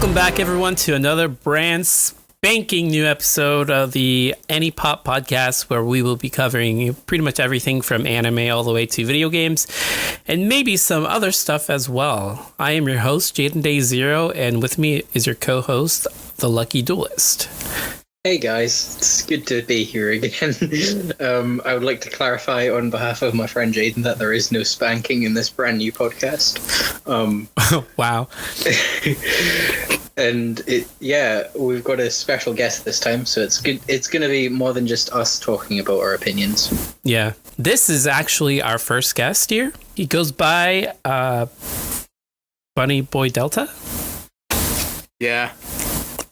Welcome back, everyone, to another brand spanking new episode of the Anipop podcast, where we will be covering pretty much everything from anime all the way to video games, and maybe some other stuff as well. I am your host, Jaden Day Zero, and with me is your co-host, the Lucky Duelist. Hey guys, it's good to be here again. I would like to clarify on behalf of my friend Jaden that there is no spanking in this brand new podcast. Wow. And we've got a special guest this time, so it's good. It's going to be more than just us talking about our opinions. Yeah, this is actually our first guest here. He goes by Bunny Boy Delta. Yeah.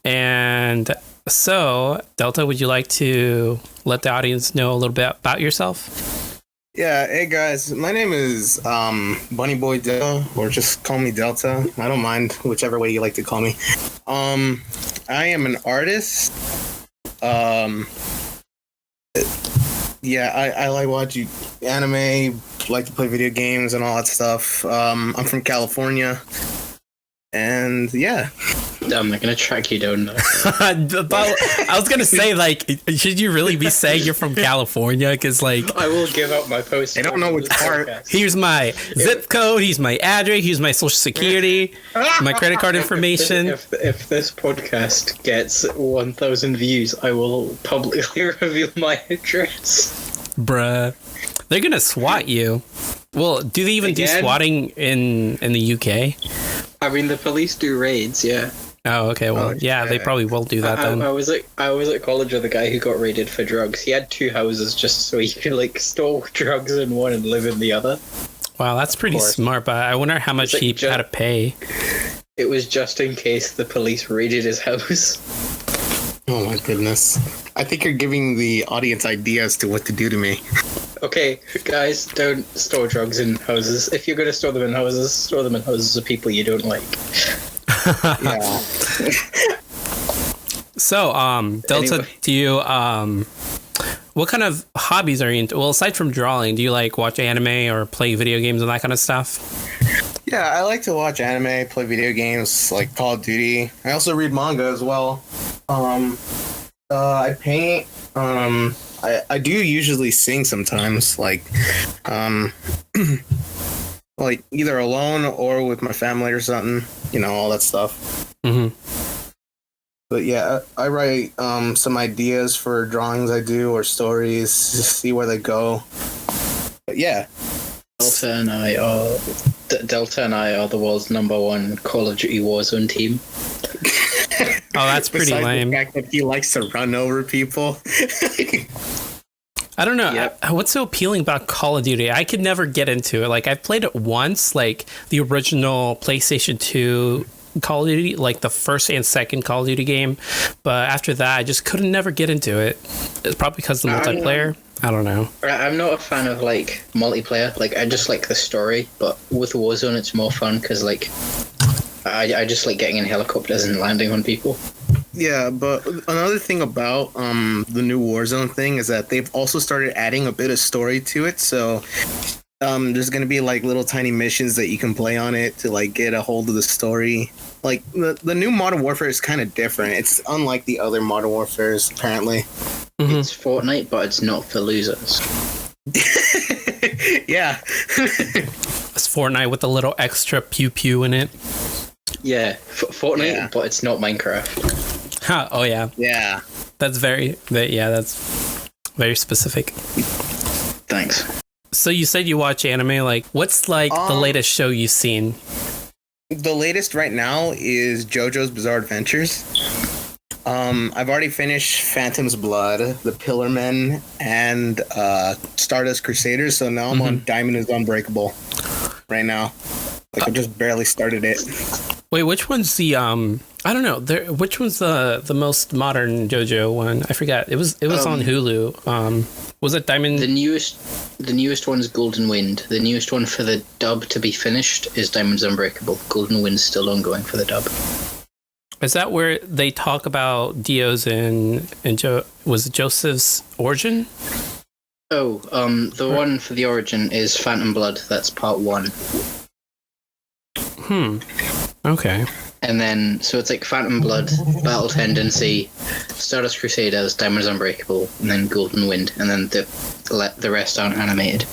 And so, Delta, would you like to let the audience know a little bit about yourself? Yeah, hey guys, my name is Bunny Boy Delta, or just call me Delta. I don't mind whichever way you like to call me. I am an artist. I like watching anime, like to play video games and all that stuff. I'm from California. And yeah. I'm not going to track you down now. I was going to say, like, should you really be saying you're from California? Because, like, I will give out my post. I don't know which part. Here's my zip code. Here's my address. Here's my social security. My credit card information. If this podcast gets 1,000 views, I will publicly reveal my address. Bruh. They're going to SWAT you. Well, do they even do swatting in the UK? I mean, the police do raids, yeah. Oh, okay. Well, yeah, they probably will do that then. I was at college with a guy who got raided for drugs. He had two houses just so he could, like, store drugs in one and live in the other. Wow, that's pretty smart, but I wonder how much he had to pay. It was just in case the police raided his house. Oh my goodness. I think you're giving the audience ideas to what to do to me. Okay, guys, don't store drugs in houses. If you're going to store them in houses, store them in houses of people you don't like. Yeah. So, Delta, Anyway. do you, what kind of hobbies are you into? Well, aside from drawing, do you, like, watch anime or play video games and that kind of stuff? Yeah, I like to watch anime, play video games, like Call of Duty. I also read manga as well. I paint. I do usually sing sometimes, like like either alone or with my family or something, all that stuff. Mm-hmm. But yeah, I write some ideas for drawings I do or stories to see where they go. But yeah. Delta and I are the world's #1 Call of Duty Warzone team. Oh, that's pretty lame. The fact that he likes to run over people. I don't know. Yep. What's so appealing about Call of Duty? I could never get into it. Like, I've played it once, like the original PlayStation 2 Call of Duty, like the first and second Call of Duty game. But after that, I just couldn't never get into it. It's probably because of the multiplayer. I don't know. I'm not a fan of, like, multiplayer. Like, I just like the story. But with Warzone, it's more fun because, like, I just like getting in helicopters and landing on people. Yeah, but another thing about the new Warzone thing is that they've also started adding a bit of story to it. So there's going to be like little tiny missions that you can play on it to like get a hold of the story. Like the new Modern Warfare is kind of different. It's unlike the other Modern Warfares, apparently. Mm-hmm. It's Fortnite, but it's not for losers. Yeah. It's Fortnite with a little extra pew-pew in it. Yeah, Fortnite, but it's not Minecraft. Huh, oh, yeah. Yeah. That's very specific. Thanks. So you said you watch anime. Like, what's like the latest show you've seen? The latest right now is JoJo's Bizarre Adventures. I've already finished Phantom's Blood, The Pillar Men, and Stardust Crusaders. So now I'm on Diamond is Unbreakable right now. Like, I just barely started it. Wait, which one's the I don't know. Which one's the most modern JoJo one? I forgot. It was on Hulu. Was it Diamond? The newest one's Golden Wind. The newest one for the dub to be finished is Diamond's Unbreakable. Golden Wind's still ongoing for the dub. Is that where they talk about Dio's and was it Joseph's origin? Oh, the one for the origin is Phantom Blood. That's part 1. Okay. And then, so it's like Phantom Blood, Battle Tendency, Stardust Crusaders, Diamonds Unbreakable, and then Golden Wind, and then the rest aren't animated.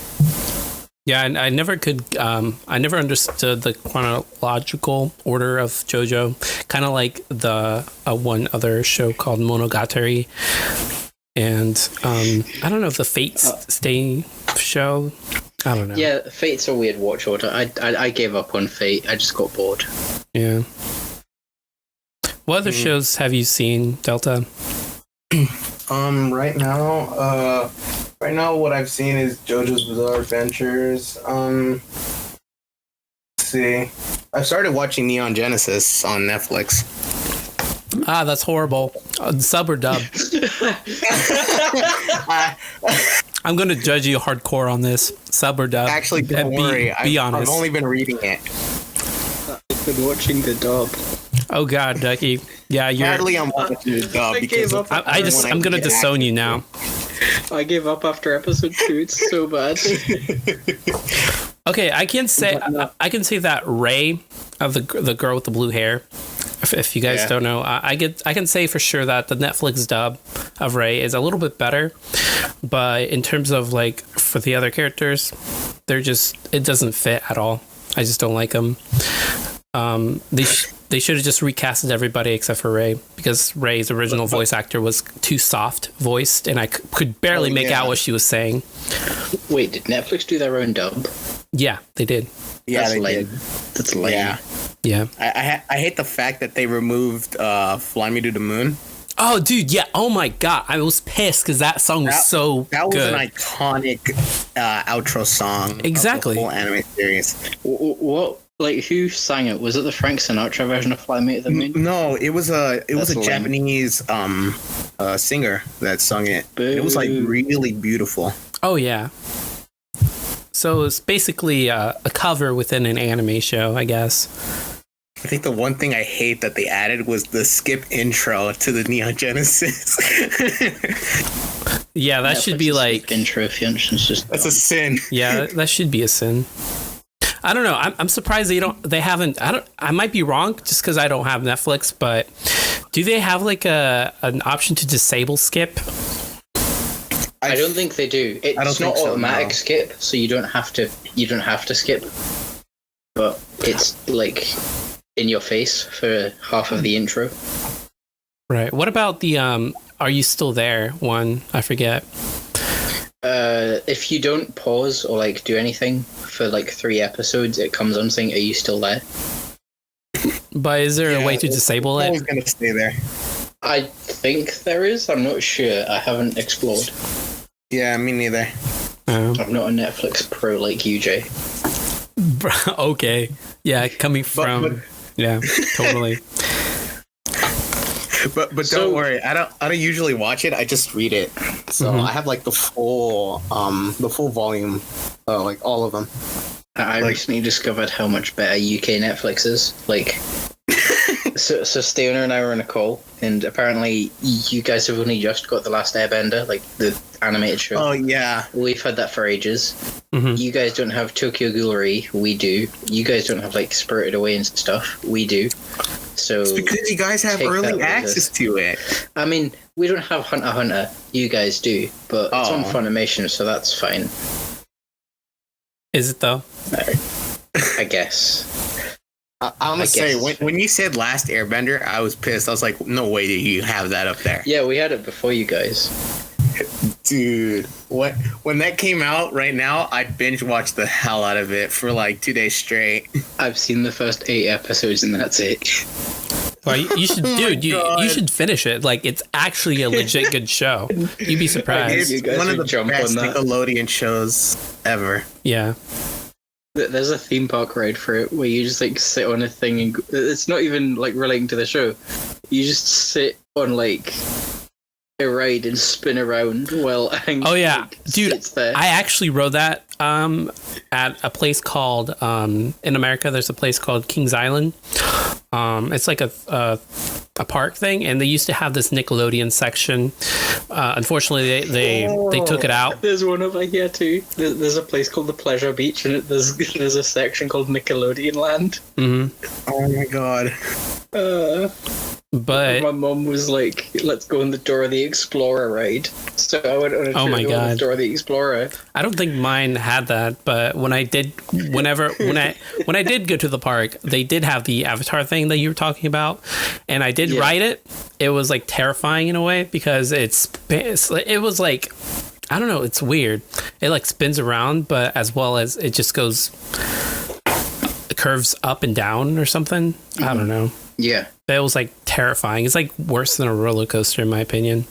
Yeah, I never could. I never understood the chronological order of JoJo. Kind of like the one other show called Monogatari, and I don't know if the Fates Stay show. I don't know. Yeah, Fate's a weird watch order. I gave up on Fate. I just got bored. Yeah. What other shows have you seen, Delta? Right now, what I've seen is JoJo's Bizarre Adventures. Let's see. I started watching Neon Genesis on Netflix. Ah, that's horrible. Sub or dub? I'm going to judge you hardcore on this. Sub or dub? Actually, don't worry. Be honest. I've only been reading it. I've been watching the dub. Oh God, Ducky. Yeah, you're. Sadly, I'm watching the dub because I'm going to disown you now. I gave up after episode 2. It's so bad. Okay, I can say that Ray, of the girl with the blue hair. If you guys don't know, I can say for sure that the Netflix dub of Ray is a little bit better, but in terms of like for the other characters, it doesn't fit at all. I just don't like them. They should have just recasted everybody except for Ray, because Ray's original voice actor was too soft voiced, and I could barely make out what she was saying. Wait, did Netflix do their own dub? Yeah, they did. Yeah, they did. That's lame. Yeah. I hate the fact that they removed "Fly Me to the Moon." Oh, dude, yeah. Oh my God, I was pissed because that song was so good. That was an iconic outro song. Exactly. Of the whole anime series. What? Like, who sang it? Was it the Frank Sinatra version of "Fly Me to the Moon"? No, it was a lame. Japanese singer that sung it. Boo. It was like really beautiful. Oh yeah. So it's basically a cover within an anime show, I guess. I think the one thing I hate that they added was the skip intro to the Neon Genesis. Yeah, that should be like intro. That's a sin. Yeah, that should be a sin. I don't know. I'm surprised they haven't. I might be wrong just because I don't have Netflix, but do they have like an option to disable skip? I don't think they do. It's not automatic skip, so you don't have to skip. But it's like in your face for half of the intro. Right. What about the "Are You Still There" one? I forget. If you don't pause or like do anything for like 3 episodes, it comes on saying, "Are you still there?" But is there a way to disable it? Always gonna stay there. I think there is. I'm not sure. I haven't explored. Yeah, me neither. Oh. I'm not a Netflix pro like you, Jay. Okay. Yeah, coming from. Yeah, totally. But don't worry, I don't usually watch it. I just read it. So I have like the full volume, like all of them. I recently discovered how much better UK Netflix is. Like, so Steona and I were on a call, and apparently you guys have only just got The Last Airbender, like the animated show. Oh yeah, we've had that for ages. Mm-hmm. You guys don't have Tokyo Ghoulery. We do. You guys don't have like Spirited Away and stuff. We do. So it's because you guys have early access to it. I mean, we don't have Hunter x Hunter. You guys do, but it's on Funimation, so that's fine. Is it though? I guess. I'm gonna say when you said Last Airbender, I was pissed. I was like, no way do you have that up there. Yeah, we had it before you guys. Dude, when that came out right now, I binge watched the hell out of it for like 2 days straight. I've seen the first 8 episodes and that's it. Well, you should, dude. You should finish it. Like, it's actually a legit good show. You'd be surprised. You guys one of the jump best on that. Nickelodeon shows ever. Yeah. There's a theme park ride for it where you just like sit on a thing and it's not even like relating to the show. You just sit on like a ride and spin around while oh yeah, like, dude, there. I actually rode that at a place called in America there's a place called Kings Island. It's like a a park thing, and they used to have this Nickelodeon section. Unfortunately, they took it out. There's one over here too. There's a place called the Pleasure Beach, and there's a section called Nickelodeon Land. Mm-hmm. Oh my god. But my mum was like, "Let's go on the Dora the Explorer ride." So I went on a trip on the Dora the Explorer. I don't think mine had that, but when I did go to the park, they did have the Avatar thing that you were talking about, and I did ride it. It was like terrifying in a way because it was like, I don't know, it's weird. It like spins around, but as well as it just curves up and down or something. Mm-hmm. I don't know. Yeah. It was like terrifying. It's like worse than a roller coaster in my opinion.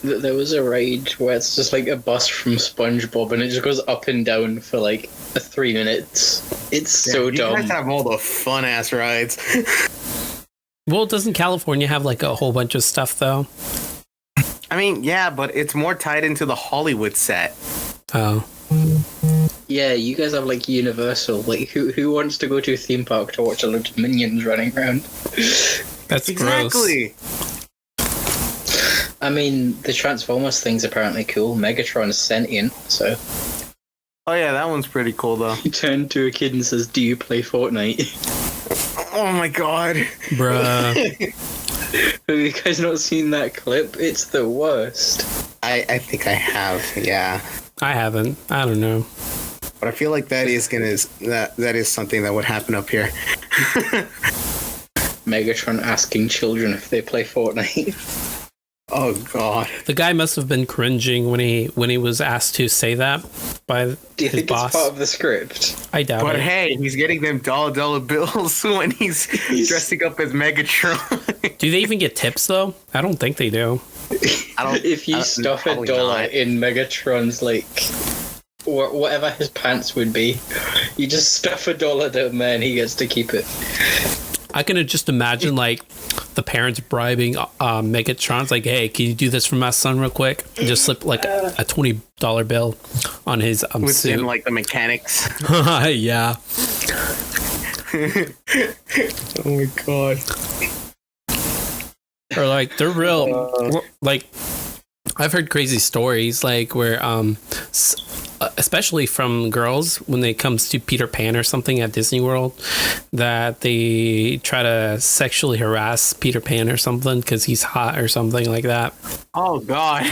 There was a ride where it's just like a bus from SpongeBob and it just goes up and down for like 3 minutes. It's so dumb. You guys have all the fun ass rides. Well, doesn't California have like a whole bunch of stuff though? I mean, yeah, but it's more tied into the Hollywood set. Oh. Yeah, you guys have like Universal. Like, who wants to go to a theme park to watch a load of minions running around? That's exactly. Gross. I mean, the Transformers thing's apparently cool. Megatron's sentient, so. Oh yeah, that one's pretty cool though. He turned to a kid and says, "Do you play Fortnite?" Oh my god, bruh. Have you guys not seen that clip? It's the worst. I think I have, yeah. I haven't. I don't know. But I feel like that is something that would happen up here. Megatron asking children if they play Fortnite. Oh god. The guy must have been cringing when he was asked to say that by his Do you think boss. it's part of the script? I doubt it. But hey, he's getting them dollar bills when he's dressing up as Megatron. Do they even get tips though? I don't think they do. If you stuff $1 in Megatron's like whatever his pants would be, you just stuff $1 to him and he gets to keep it. I can just imagine like the parents bribing Megatron's like, "Hey, can you do this for my son real quick?" And just slip like a $20 bill on his Within suit. like the mechanics. Yeah. Oh my god. Or like they're real like I've heard crazy stories like where especially from girls when it comes to Peter Pan or something at Disney World, that they try to sexually harass Peter Pan or something because he's hot or something like that. Oh god.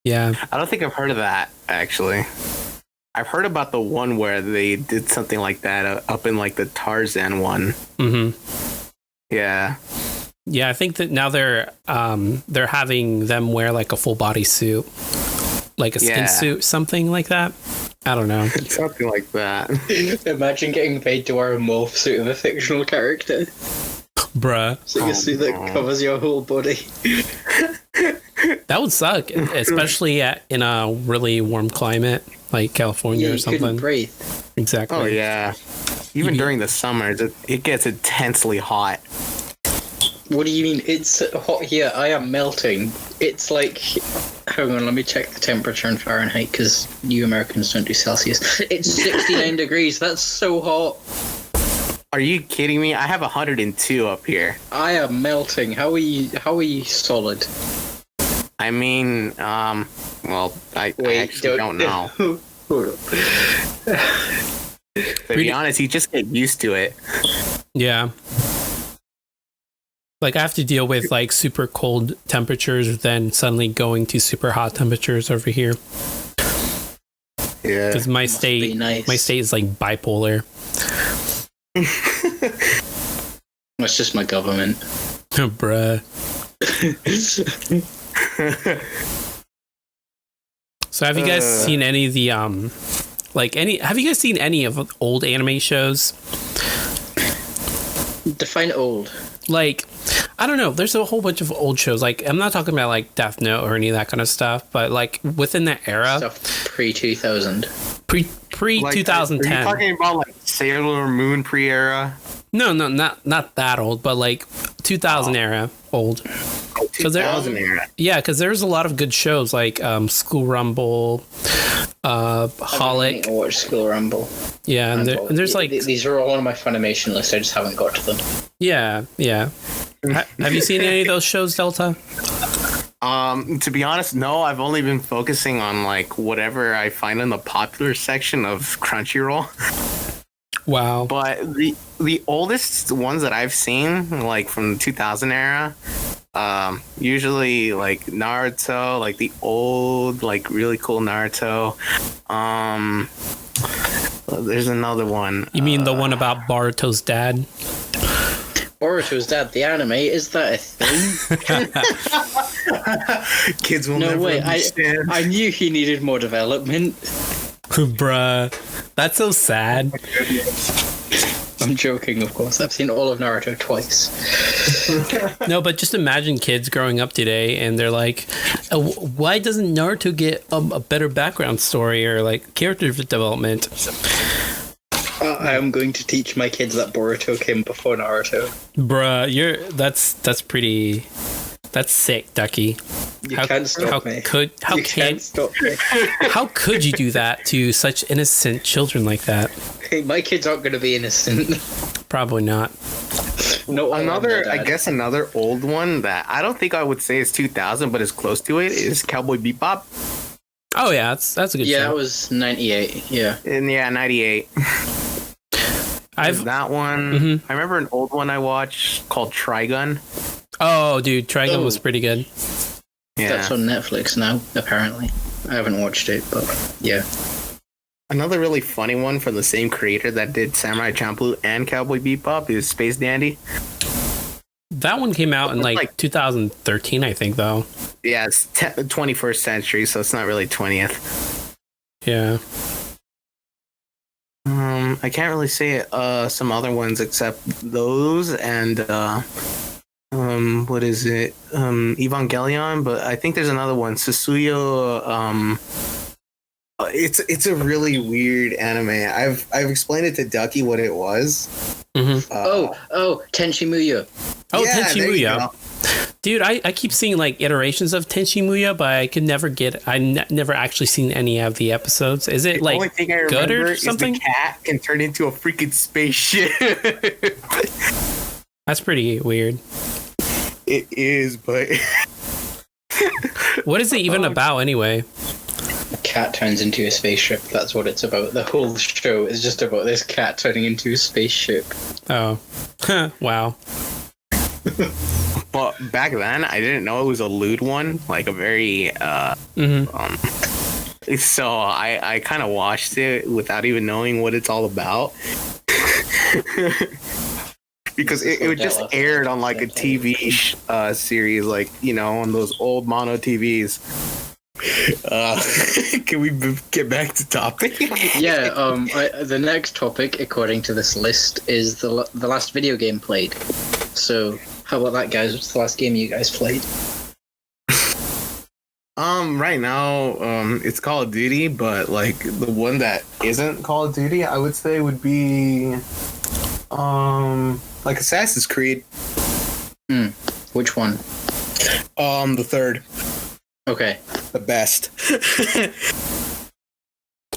Yeah. I don't think I've heard of that actually. I've heard about the one where they did something like that up in like the Tarzan one. Mm-hmm. Yeah. Yeah, I think that now they're having them wear like a full body suit, like a skin suit, something like that. I don't know. Something like that. Imagine getting paid to wear a morph suit of a fictional character. Bruh. It's like a suit that covers your whole body. That would suck, especially in a really warm climate like California or something. You couldn't breathe. Exactly. Oh yeah. Even during the summer, it gets intensely hot. What do you mean? It's hot here. I am melting. It's like... Hang on, let me check the temperature in Fahrenheit, because you Americans don't do Celsius. It's 69 degrees. That's so hot. Are you kidding me? I have 102 up here. I am melting. How are you solid? I mean, well, I actually don't know. Hold on. To be honest, you just get used to it. Yeah. Like, I have to deal with, like, super cold temperatures, then suddenly going to super hot temperatures over here. Yeah. Because my state is, like, bipolar. That's just my government. Bruh. So have you guys seen any of the, have you guys seen any of old anime shows? Define old. Like, I don't know. There's a whole bunch of old shows. Like, I'm not talking about like Death Note or any of that kind of stuff, but like within that era, Stuff pre-2000. pre 2010. Are you talking about like Sailor Moon pre-era? No, not that old, but like 2000 era old. 2000 era. Yeah, because there's a lot of good shows like School Rumble, I Holic. need to watch School Rumble. Yeah, and there's like these are all on my Funimation list. I just haven't got to them. yeah. Have you seen any of those shows, Delta? To be honest, no. I've only been focusing on like whatever I find in the popular section of Crunchyroll. Wow. But the oldest ones that I've seen, like from the 2000 era, usually like Naruto, like the old, like really cool Naruto. There's another one. You mean the one about Boruto's dad? Boruto's dad, the anime, is that a thing? Kids will No never way. understand. I knew he needed more development. Bruh, that's so sad. I'm joking, of course. I've seen all of Naruto twice. No, but just imagine kids growing up today and they're like, why doesn't Naruto get a better background story or like character development? I am going to teach my kids that Boruto came before Naruto. Bruh, that's sick, Ducky. You can't stop me. Can't stop me. How could you do that to such innocent children like that? Hey, my kids aren't going to be innocent. Probably not. No, Another old one that I don't think I would say is 2000, but is close to it is Cowboy Bebop. Oh yeah, that's a good show. Yeah, it was 98. Yeah. And yeah, 98. That one. Mhm. I remember an old one I watched called Trigun. Oh, dude, Trigun was pretty good. Yeah. That's on Netflix now, apparently. I haven't watched it, but yeah. Another really funny one from the same creator that did Samurai Champloo and Cowboy Bebop is Space Dandy. That one came out in like 2013, I think, though. Yeah, it's 21st century, so it's not really 20th. Yeah. I can't really say some other ones except those and what is it? Evangelion, but I think there's another one, Susuyo. It's a really weird anime. I've explained it to Ducky what it was. Mm-hmm. Tenchi Muyo. Oh, yeah, Tenchi Muyo. Dude, I keep seeing like iterations of Tenchi Muyo, but I could never never actually seen any of the episodes. Is it like only thing I good remember or something? is the cat can turn into a freaking spaceship. That's pretty weird. It is, but what is it even about anyway? A cat turns into a spaceship. That's what it's about. The whole show is just about this cat turning into a spaceship. Oh. Wow. But back then, I didn't know it was a lewd one, like a very so I kind of watched it without even knowing what it's all about. Because it just aired on like a TV series, like, you know, on those old mono TVs. Can we get back to topic? Yeah, the next topic, according to this list, is the last video game played. So, how about that, guys? What's the last game you guys played? Right now, it's Call of Duty, but like the one that isn't Call of Duty, I would say would be like Assassin's Creed. Which one? The third. Okay. The best.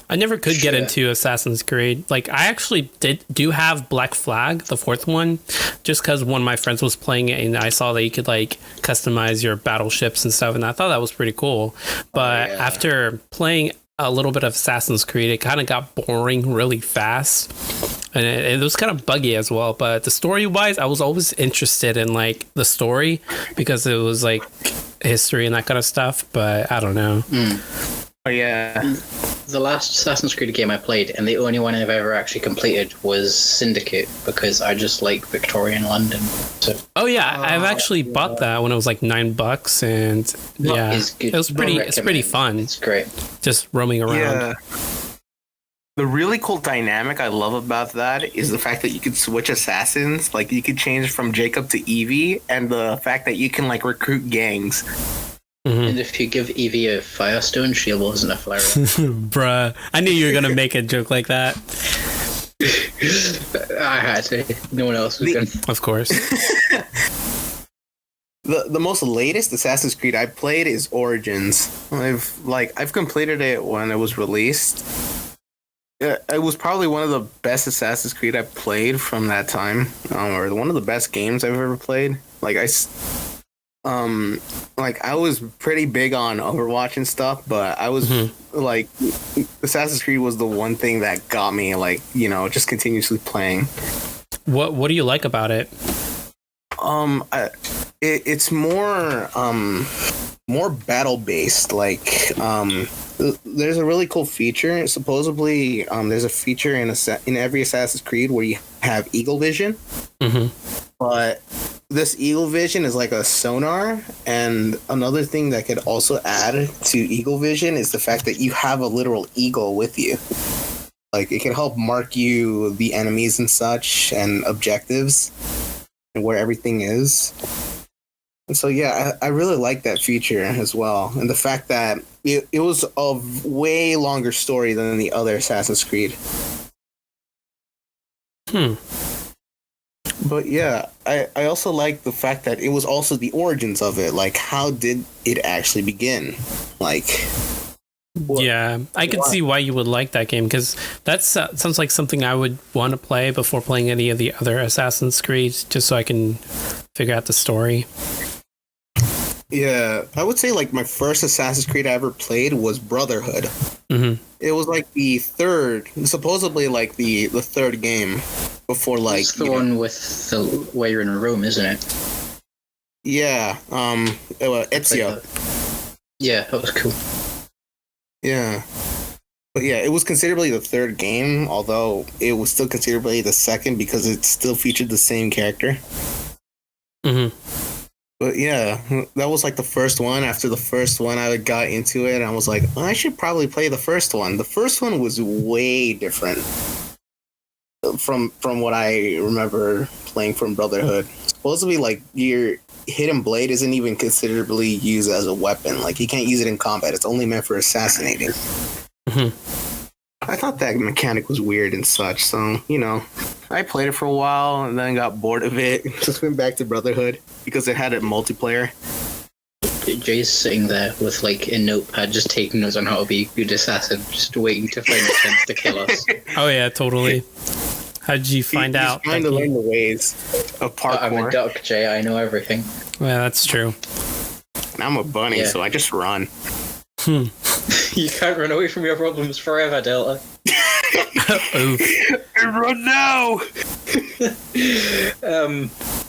I never could get into Assassin's Creed. Like, I actually do have Black Flag, the fourth one, just because one of my friends was playing it and I saw that you could like customize your battleships and stuff, and I thought that was pretty cool. But after playing a little bit of Assassin's Creed, it kind of got boring really fast, and it was kind of buggy as well. But the story wise, I was always interested in like the story because it was like history and that kind of stuff. But I don't know. Oh yeah. The last Assassin's Creed game I played, and the only one I've ever actually completed, was Syndicate, because I just like Victorian London. So. Oh yeah, I've actually bought that when it was like $9, and it was pretty. It's pretty fun. It's great. Just roaming around. Yeah. The really cool dynamic I love about that is the fact that you could switch assassins. Like, you could change from Jacob to Evie, and the fact that you can like recruit gangs. And if you give Evie a Firestone, she wasn't a flare. Bruh, I knew you were gonna make a joke like that. I had to. No one else was going. Of course. The most latest Assassin's Creed I played is Origins. I've completed it when it was released. It was probably one of the best Assassin's Creed I've played from that time, or one of the best games I've ever played. I was pretty big on Overwatch and stuff, but I was like, Assassin's Creed was the one thing that got me, just continuously playing. What do you like about it? It's more battle based. There's a really cool feature. Supposedly, there's a feature in every Assassin's Creed where you have eagle vision. But this eagle vision is like a sonar, and another thing that could also add to eagle vision is the fact that you have a literal eagle with you. Like, it can help mark you the enemies and such, and objectives, and where everything is. And so, yeah, I really like that feature as well. And the fact that it was a way longer story than the other Assassin's Creed. But yeah, I also like the fact that it was also the origins of it. Like, how did it actually begin? Yeah, I can see why you would like that game, because that sounds like something I would want to play before playing any of the other Assassin's Creed, just so I can figure out the story. Yeah, I would say my first Assassin's Creed I ever played was Brotherhood. It was the third, supposedly the third game before It's the one with the where you're in Rome, isn't it? Yeah, Ezio. Yeah, that was cool. Yeah. But yeah, it was considerably the third game, although it was still considerably the second because it still featured the same character. But yeah, that was the first one. After the first one, I got into it and I was like, I should probably play the first one. The first one was way different from what I remember playing from Brotherhood. Supposedly, your hidden blade isn't even considerably used as a weapon. You can't use it in combat. It's only meant for assassinating. I thought that mechanic was weird and such, so, I played it for a while and then got bored of it. Just went back to Brotherhood because it had a multiplayer. Jay's sitting there with a notepad, just taking notes on how to be a good assassin, just waiting to find a chance to kill us. Oh yeah, totally. How did you find out? Trying to learn the ways of parkour. I'm a duck, Jay. I know everything. Yeah, that's true. And I'm a bunny, so I just run. You can't run away from your problems forever, Delta. Run now!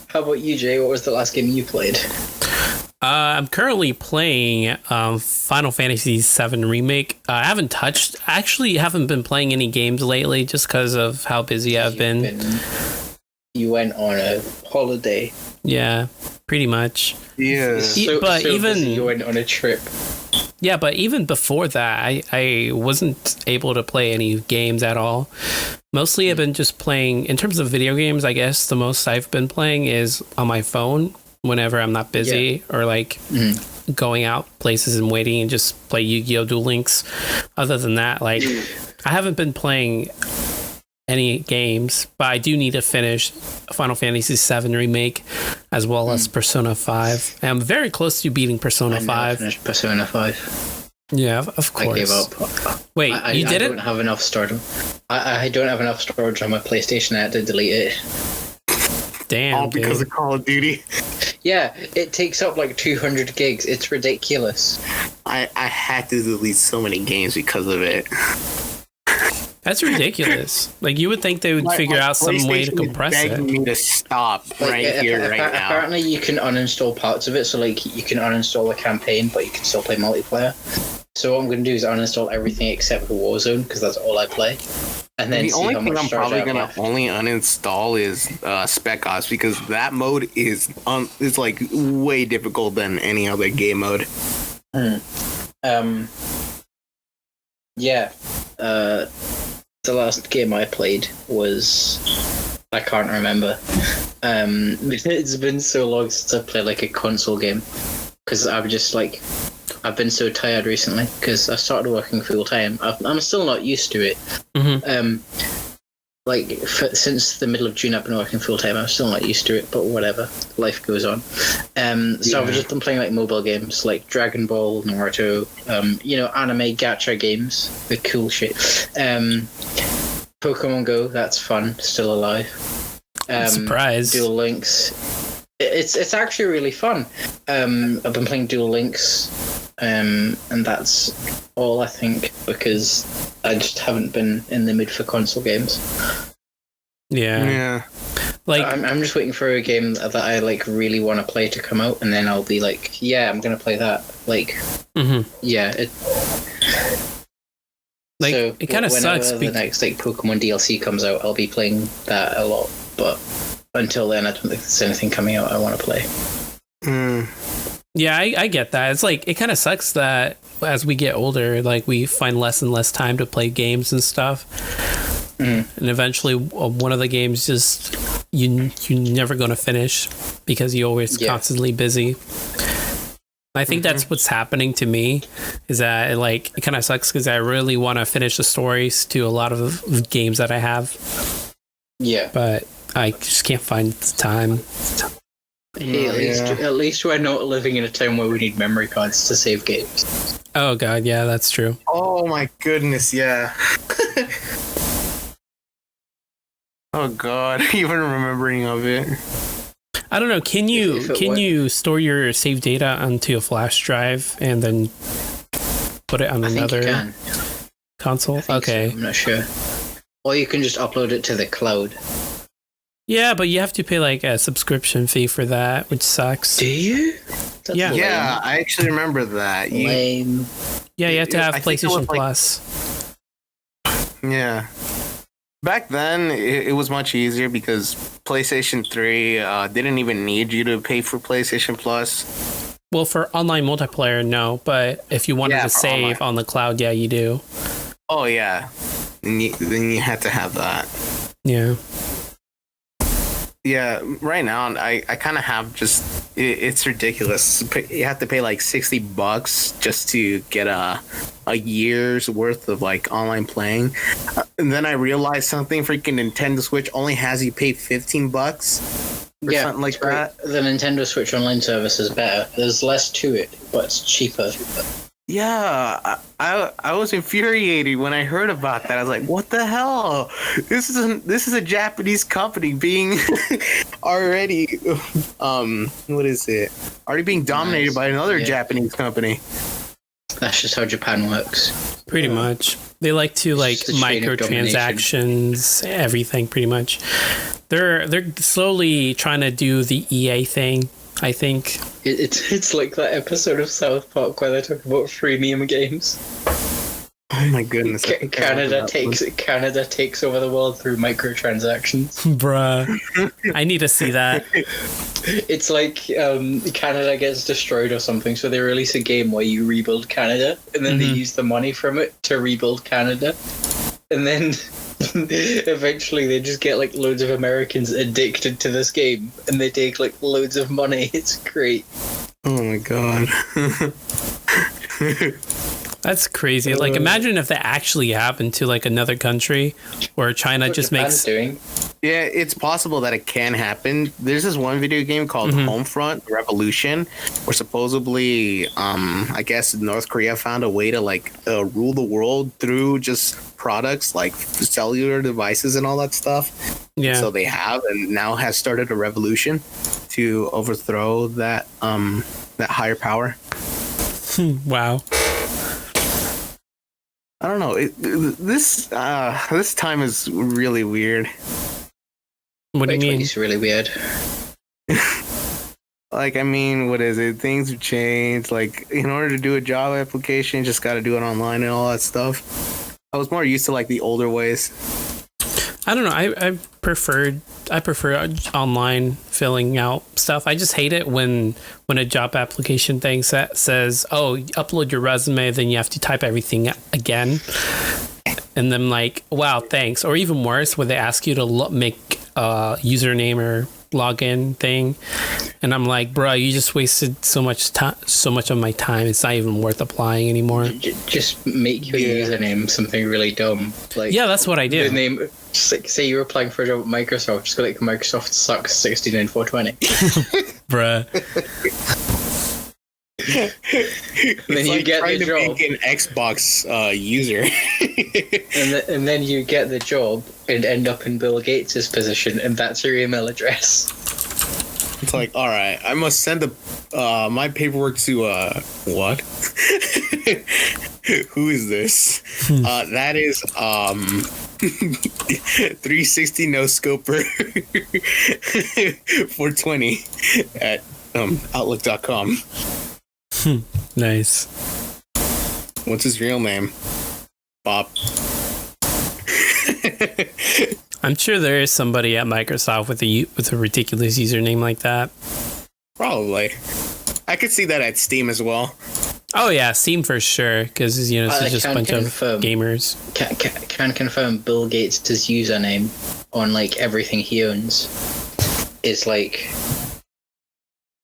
How about you, Jay? What was the last game you played? I'm currently playing Final Fantasy VII Remake. I haven't been playing any games lately just because of how busy I've been. You went on a holiday. Yeah, pretty much. Yeah. You went on a trip. Yeah, but even before that, I wasn't able to play any games at all. Mostly I've been just playing, in terms of video games, I guess the most I've been playing is on my phone whenever I'm not busy or going out places and waiting and just play Yu-Gi-Oh! Duel Links. Other than that, I haven't been playing any games, but I do need to finish Final Fantasy VII Remake as well as Persona 5. And I'm very close to beating Persona 5. Finished Persona 5. Yeah, of course. I gave up. Wait, you did it? I don't have enough storage. I don't have enough storage on my PlayStation. I had to delete it. Damn, all because of Call of Duty. Yeah, it takes up 200 gigs. It's ridiculous. I had to delete so many games because of it. That's ridiculous. You would think they would figure out some way to compress it. Begging me to stop right now. Apparently, you can uninstall parts of it. So, you can uninstall the campaign, but you can still play multiplayer. So what I'm going to do is uninstall everything except for Warzone because that's all I play. And then the only thing I'm probably going to only uninstall is Spec Ops because that mode is way difficult than any other game mode. Yeah. The last game I played was, I can't remember. It's been so long since I played a console game because I'm just I've been so tired recently because I started working full time. I'm still not used to it. like since the middle of June, I've been working full time. I'm still not used to it, but whatever. Life goes on. So I've just been playing like mobile games, like Dragon Ball, Naruto, anime gacha games, the cool shit. Pokemon Go, that's fun. Still alive. Surprise. Dual Links. It's actually really fun. I've been playing Dual Links, and that's all I think, because I just haven't been in the mood for console games. Yeah. Like I'm just waiting for a game that I like really want to play to come out, and then I'll be like, yeah, I'm gonna play that. Like, yeah. It kind of sucks. Whenever the next like Pokemon DLC comes out, I'll be playing that a lot. But until then, I don't think there's anything coming out I want to play. Yeah, I get that. It's like, it kind of sucks that as we get older, like we find less and less time to play games and stuff. And eventually one of the games just you're never going to finish because you're always constantly busy. I think that's what's happening to me, is that it kind of sucks because I really want to finish the stories to a lot of games that I have. Yeah. But I just can't find the time. Hey, at least we're not living in a time where we need memory cards to save games. Oh god, yeah, that's true. Oh my goodness, yeah. Oh god, even remembering of it. I don't know. Can you store your save data onto a flash drive and then put it on another console? Okay, so. I'm not sure. Or you can just upload it to the cloud. Yeah, but you have to pay like a subscription fee for that, which sucks. Do you? That's lame. Yeah, I actually remember that. Lame. Yeah, you have to have PlayStation Plus. Yeah. Back then, it was much easier because PlayStation 3 didn't even need you to pay for PlayStation Plus. Well, for online multiplayer, no. But if you wanted to save on the cloud, yeah, you do. Oh, yeah. Then you had to have that. Yeah. Yeah, right now I kind of have it's ridiculous. You have to pay like $60 just to get a year's worth of like online playing, and then I realized something. Freaking Nintendo Switch only has you pay $15 or something like that. The Nintendo Switch online service is better. There's less to it, but it's cheaper. Yeah, I was infuriated when I heard about that. I was like, "What the hell? This is a Japanese company being already already being dominated by another Japanese company." That's just how Japan works. Pretty much. They like to microtransactions, everything pretty much. They're slowly trying to do the EA thing, I think. It's like that episode of South Park where they talk about freemium games. Oh my goodness! Canada takes over the world through microtransactions. Bruh, I need to see that. It's like Canada gets destroyed or something, so they release a game where you rebuild Canada, and then they use the money from it to rebuild Canada, and then eventually they just get like loads of Americans addicted to this game, and they take like loads of money. It's great. Oh my god. That's crazy. Like, imagine if that actually happened to like another country where China just Japan's doing. Yeah, it's possible that it can happen. There's this one video game called Homefront Revolution, where supposedly, I guess North Korea found a way to like rule the world through just products like cellular devices and all that stuff. Yeah. So they have, and now has started a revolution to overthrow that that higher power. Wow. I don't know. This time is really weird. What do you mean? It's really weird. Like, I mean, what is it? Things have changed. Like, in order to do a job application, you just got to do it online and all that stuff. I was more used to like the older ways. I don't know. I prefer online filling out stuff. I just hate it when a job application thing says, "Oh, upload your resume," then you have to type everything again, and then like, "Wow, thanks." Or even worse, where they ask you to make a username or login thing, and I'm like, bro, you just wasted so much of my time. It's not even worth applying anymore. Just make your username something really dumb. Like, yeah, that's what I do. The name, just like, say you're applying for a job at Microsoft, just go like Microsoft sucks 69420. Bruh. Then you get the job. Make an Xbox user, and then you get the job and end up in Bill Gates' position, and that's your email address. It's like, all right, I must send my paperwork to what? Who is this? That is 360 no scoper 420 at outlook.com. Nice. What's his real name? Bob. I'm sure there is somebody at Microsoft with a ridiculous username like that. Probably. I could see that at Steam as well. Oh yeah, Steam for sure, because it's just a bunch of gamers. Can confirm Bill Gates' username on like everything he owns is like,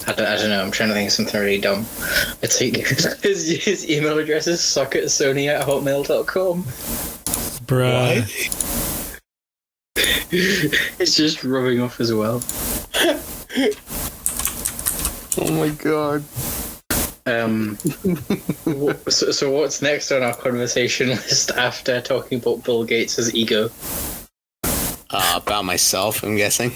I don't know. I'm trying to think of something really dumb. It's like his email address is suckatsony@hotmail.com. Bruh. What? It's just rubbing off as well. Oh my god. So what's next on our conversation list after talking about Bill Gates' ego? About myself, I'm guessing.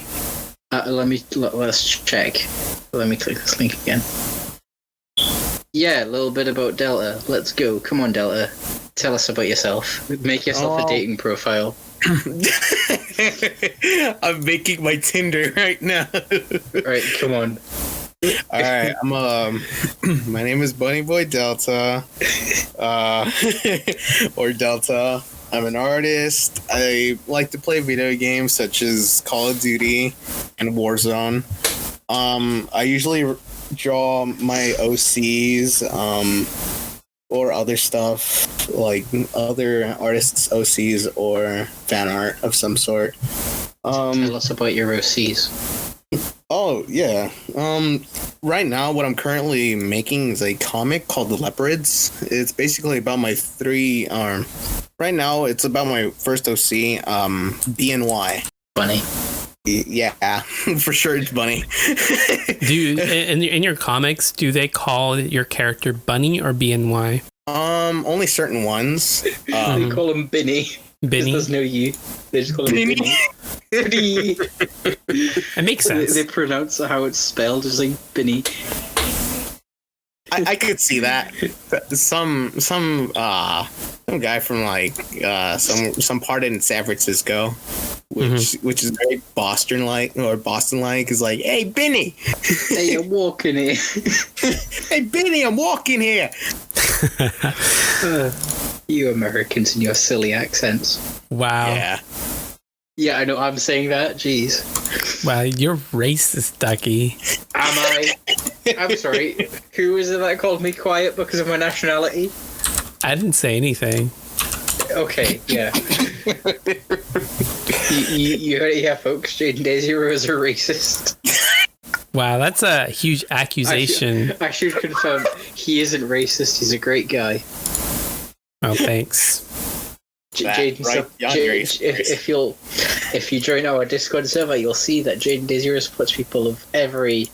Let's check. Let me click this link again. Yeah, a little bit about Delta. Let's go. Come on, Delta. Tell us about yourself. Make yourself a dating profile. I'm making my Tinder right now. Right, come on. All right, I'm my name is Bunny Boy Delta, or Delta. I'm an artist. I like to play video games such as Call of Duty and Warzone. I usually draw my OCs, or other stuff like other artists' OCs or fan art of some sort. Tell us about your OCs. Oh, yeah. Right now, what I'm currently making is a comic called The Leopards. It's basically about my right now, it's about my first OC, BNY. Bunny. Yeah, for sure it's Bunny. In your comics, do they call your character Bunny or BNY? Only certain ones. They call him Binny. Binny? There's no U. They just call him Binny. Binny. It makes sense. They pronounce how it's spelled, just like Binny. I could see that. Some guy from like some part in San Francisco, which is very Boston-like is like, hey Benny, hey, I'm walking here. Hey Benny, I'm walking here. You Americans and your silly accents. Wow. Yeah, I know. I'm saying that. Jeez. Wow, you're racist, Ducky. Am I? I'm sorry. Who is it that called me quiet because of my nationality? I didn't say anything. Okay, yeah. you heard it here, folks. Jaden Desiro is a racist. Wow, that's a huge accusation. I should confirm he isn't racist. He's a great guy. Oh, thanks. Jaden, right, if you join our Discord server, you'll see that Jaden Desiro supports people of every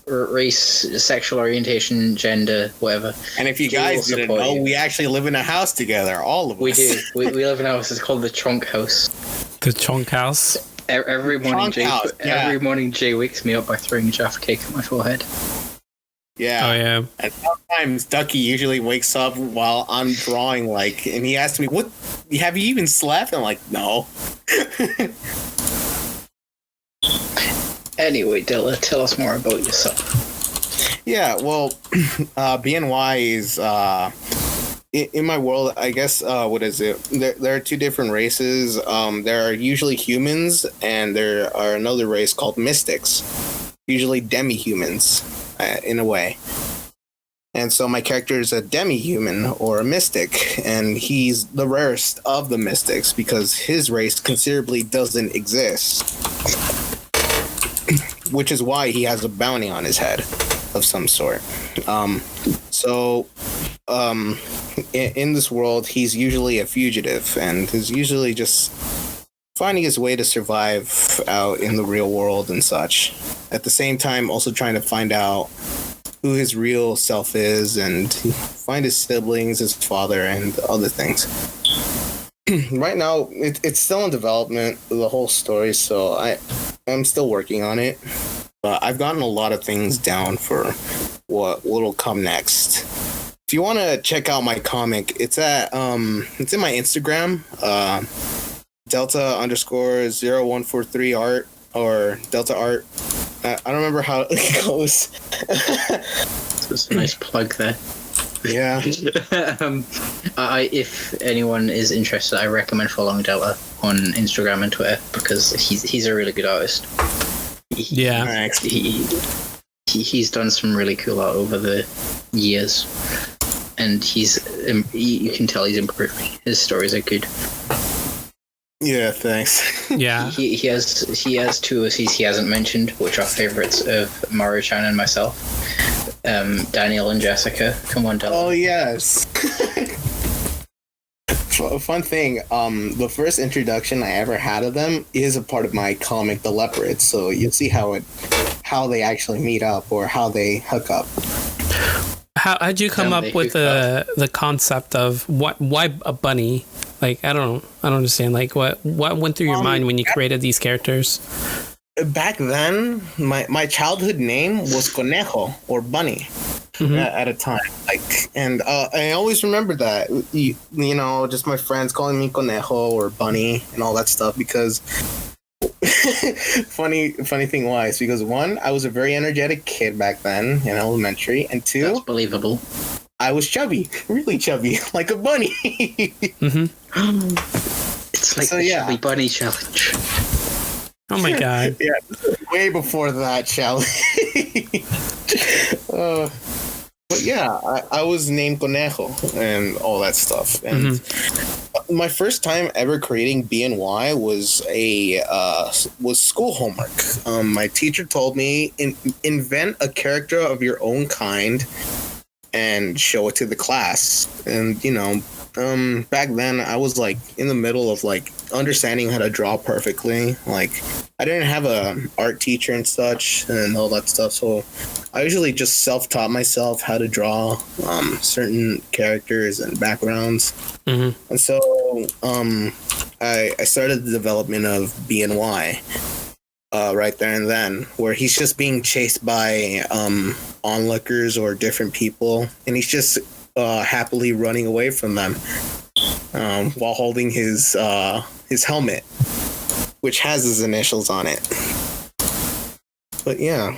race, sexual orientation, gender, whatever. And if you guys didn't know, we actually live in a house together, all of us. We do. We live in a house. It's called the Chonk House. The Chonk House? Every morning, every morning, Jay wakes me up by throwing a Jaffa cake at my forehead. Yeah. Oh, yeah. And sometimes Ducky usually wakes up while I'm drawing, and he asks me, "What? Have you even slept?" I'm like, "No." Anyway, Dilla, tell us more about yourself. Yeah, well, BNY is in my world. I guess what is it? There are two different races. There are usually humans, and there are another race called mystics. Usually demi-humans, in a way. And so my character is a demi-human or a mystic, and he's the rarest of the mystics because his race considerably doesn't exist. which is why he has a bounty on his head of some sort. In this world, he's usually a fugitive and is usually just finding his way to survive out in the real world and such. At the same time, also trying to find out who his real self is and find his siblings, his father, and other things. Right now, it's still in development, the whole story, so I'm still working on it. But I've gotten a lot of things down for what'll come next. If you want to check out my comic, it's in my Instagram, Delta_0143 art or Delta art. I don't remember how it goes. That's a nice plug there. Yeah. If anyone is interested, I recommend following Delta on Instagram and Twitter because he's a really good artist. He's done some really cool art over the years, and you can tell he's improving. His stories are good. Yeah, thanks. Yeah. He has two OCs he hasn't mentioned, which are favorites of Maru-chan and myself. Daniel and Jessica. Come on, Dylan. Oh, yes. Fun thing, the first introduction I ever had of them is a part of my comic, The Leopard. So you'll see how they actually meet up or how they hook up. How'd you come up with the concept of why a bunny? Like, I don't understand. Like, what went through your mind when you created these characters? Back then, my childhood name was Conejo or Bunny. Mm-hmm. At a time, and I always remember that, you know, just my friends calling me Conejo or Bunny and all that stuff because funny thing was because one, I was a very energetic kid back then in elementary, and two, that's believable, I was chubby, really chubby, like a bunny. Mm-hmm. It's like the chubby bunny challenge. Oh my god! Yeah, way before that challenge. But yeah, I was named Conejo and all that stuff. And my first time ever creating BNY was was school homework. My teacher told me, invent a character of your own kind and show it to the class. And, you know, back then I was like in the middle of like understanding how to draw perfectly. Like, I didn't have a art teacher and such and all that stuff, so I usually just self-taught myself how to draw certain characters and backgrounds. And so I started the development of BNY right there and then, where he's just being chased by onlookers or different people, and he's just happily running away from them while holding his helmet, which has his initials on it. But yeah,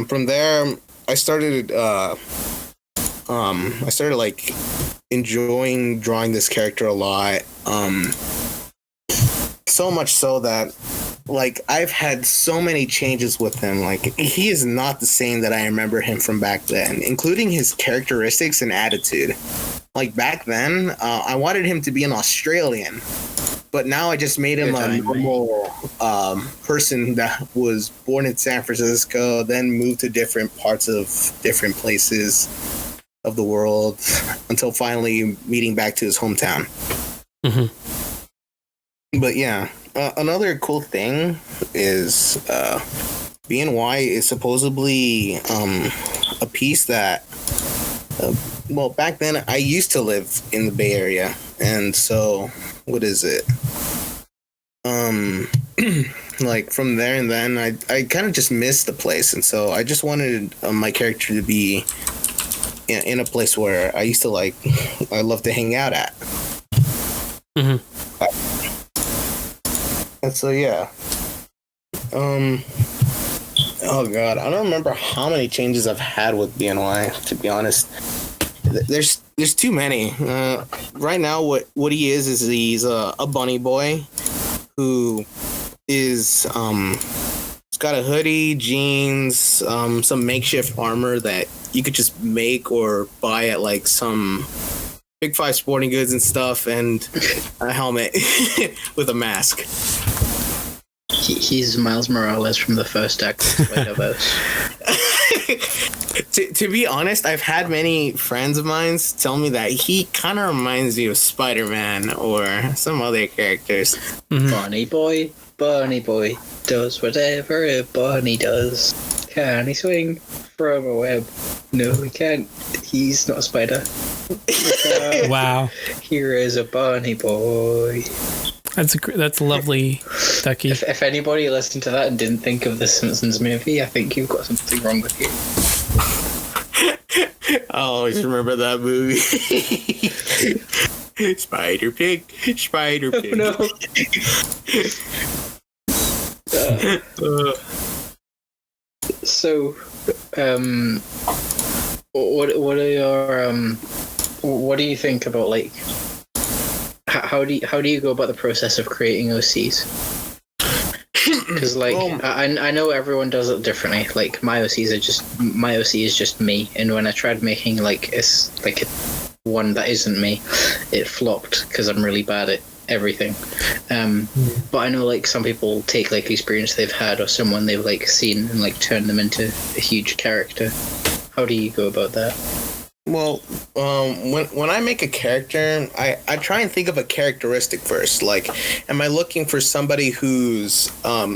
from there I started like enjoying drawing this character a lot. So much so that like I've had so many changes with him. Like, he is not the same that I remember him from back then, including his characteristics and attitude. Like, back then, I wanted him to be an Australian, but now I just made him a normal person that was born in San Francisco, then moved to different parts of different places of the world until finally meeting back to his hometown. But yeah, another cool thing is BNY is supposedly a piece that, well, back then I used to live in the Bay Area, and so what is it? Like from there and then I kind of just missed the place, and so I just wanted my character to be in a place where I used to I love to hang out at. And so yeah. Oh god, I don't remember how many changes I've had with BNY, to be honest. There's too many. Right now what he is he's a bunny boy who is he's got a hoodie, jeans, some makeshift armor that you could just make or buy at like some Big Five sporting goods and stuff, and a helmet with a mask. He's Miles Morales from the first act of Spider-Verse. To be honest, I've had many friends of mine tell me that he kind of reminds me of Spider-Man or some other characters. Mm-hmm. Bunny boy does whatever a bunny does. Can he swing from a web? No, he can't. He's not a spider. Wow. Here is a bunny boy. That's lovely, Ducky. If anybody listened to that and didn't think of the Simpsons movie, I think you've got something wrong with you. I always remember that movie. Spider Pig. Oh, no. So, what are your what do you think about, like, how do you go about the process of creating OCs? Because, like, I know everyone does it differently. Like, my OC is just me, and when I tried making like a one that isn't me, it flopped because I'm really bad at everything. But I know, like, some people take, like, experience they've had or someone they've, like, seen and, like, turn them into a huge character. How do you go about that? Well, when I make a character, I try and think of a characteristic first. Like, am I looking for somebody who's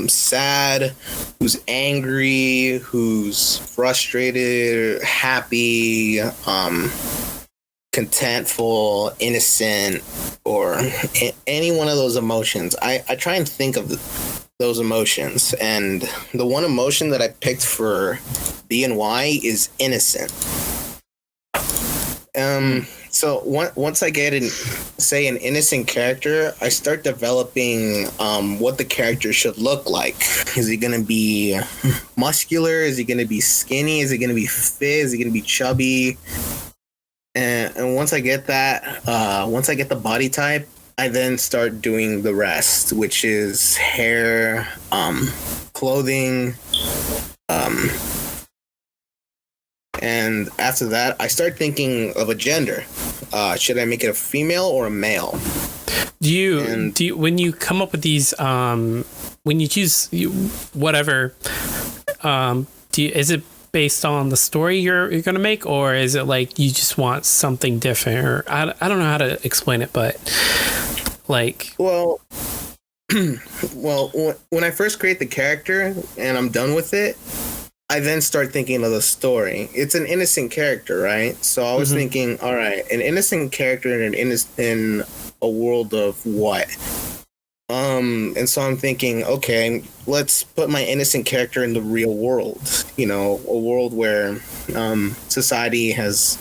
sad, who's angry, who's frustrated, happy, contentful, innocent, or any one of those emotions? I try and think of those emotions, and the one emotion that I picked for BNY is innocent. So once I get an innocent character, I start developing what the character should look like. Is he gonna be muscular? Is he gonna be skinny? Is he gonna be fit? Is he gonna be chubby? And once I get that, once I get the body type, I then start doing the rest, which is hair, clothing, and after that, I start thinking of a gender. Should I make it a female or a male? Do you when you come up with these, when you choose whatever, is it based on the story you're going to make, or is it like you just want something different? Or I don't know how to explain it, but like, well, when I first create the character and I'm done with it, I then start thinking of the story. It's an innocent character, right? So I was thinking, all right, an innocent character in a world of what? And so I'm thinking, okay, let's put my innocent character in the real world. You know, a world where society has,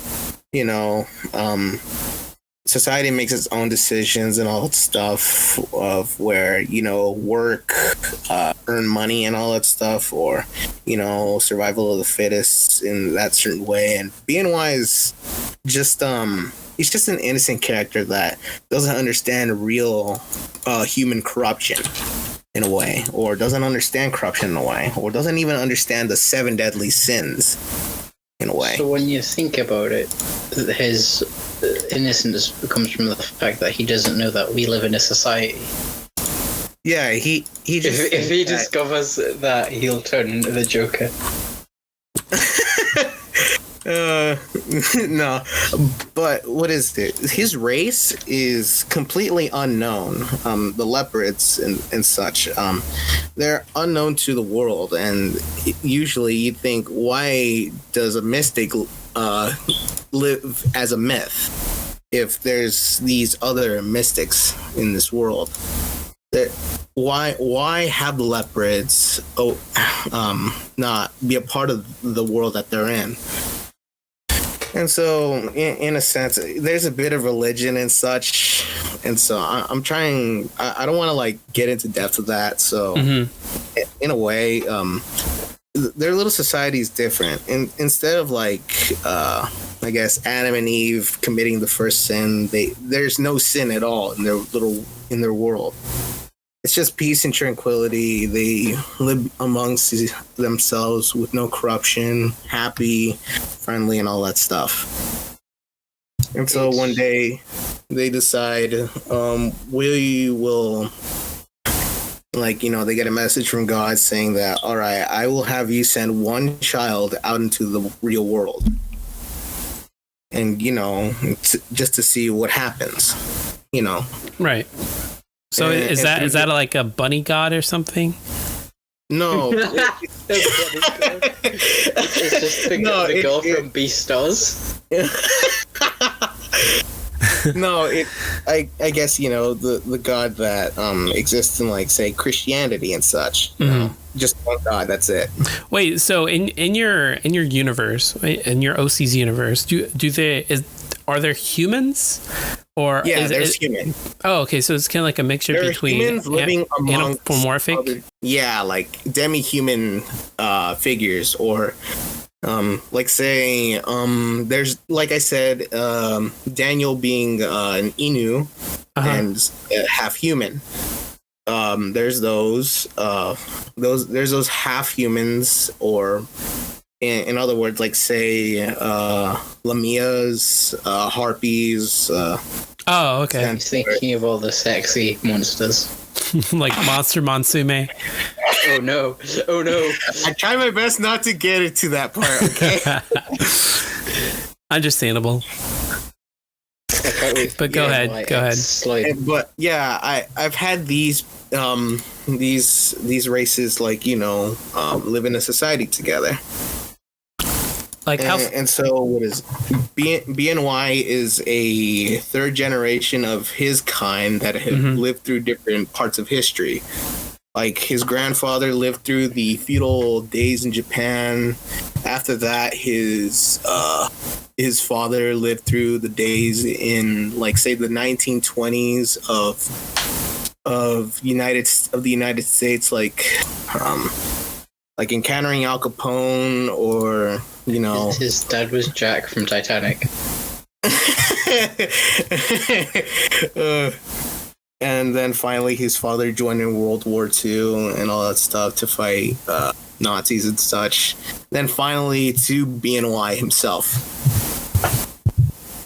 society makes its own decisions and all that stuff, of where, work, earn money and all that stuff, or, survival of the fittest in that certain way. And BNY is just, he's just an innocent character that doesn't understand real human corruption in a way, or doesn't understand corruption in a way, or doesn't even understand the 7 deadly sins in a way. So when you think about it, his innocence comes from the fact that he doesn't know that we live in a society. Yeah, he just if he discovers that, he'll turn into the Joker. No, but what is it? His race is completely unknown. The leopards and such, they're unknown to the world, and usually you'd think, why does a mystic live as a myth if there's these other mystics in this world? Why have the leopards not be a part of the world that they're in? And so, in a sense, there's a bit of religion and such. And so I'm trying, I don't want to like get into depth of that. So in a way, their little society is different. And instead of like, I guess, Adam and Eve committing the first sin, there's no sin at all in their world. It's just peace and tranquility. They live amongst themselves with no corruption, happy, friendly, and all that stuff. And so one day they decide, we will like, they get a message from God saying that, all right, I will have you send one child out into the real world. And, just to see what happens, Right. So is that like a bunny god or something? No. It's just the girl from Beastars. No, I guess, the God that exists in, like, say, Christianity and such. Just one God, that's it. Wait, so in your universe, in your OC's universe, are there humans? Or there's human. Oh, okay, so it's kind of like a mixture between humans living among anthropomorphic. Like demi-human figures, or like, say, there's, like I said, Daniel being an Inu and half human. There's those half humans, or in other words, like, say, lamias, harpies. Oh, okay. I'm thinking of all the sexy monsters. Like Monster Monsume. Oh no. I try my best not to get into that part, okay? Understandable. But go ahead. But yeah, I've had these races, like, live in a society together. Like how? And so, what is BNY is a third generation of his kind that have lived through different parts of history. Like, his grandfather lived through the feudal days in Japan. After that, his father lived through the days in, like, say, the 1920s of the United States, like encountering Al Capone, or his dad was Jack from Titanic. And then finally his father joined in World War II and all that stuff to fight Nazis and such. Then finally to BNY himself.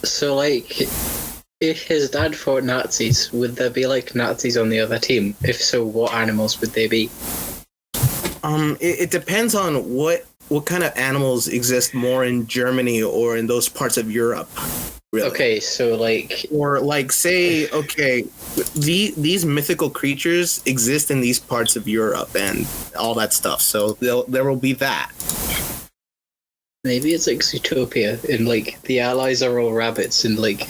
So, like, if his dad fought Nazis, would there be, like, Nazis on the other team? If so, what animals would they be? It depends on what kind of animals exist more in Germany or in those parts of Europe. Really. Okay, so like, or like, say, okay, these mythical creatures exist in these parts of Europe and all that stuff. So there will be that. Maybe it's like Zootopia, and like the allies are all rabbits and like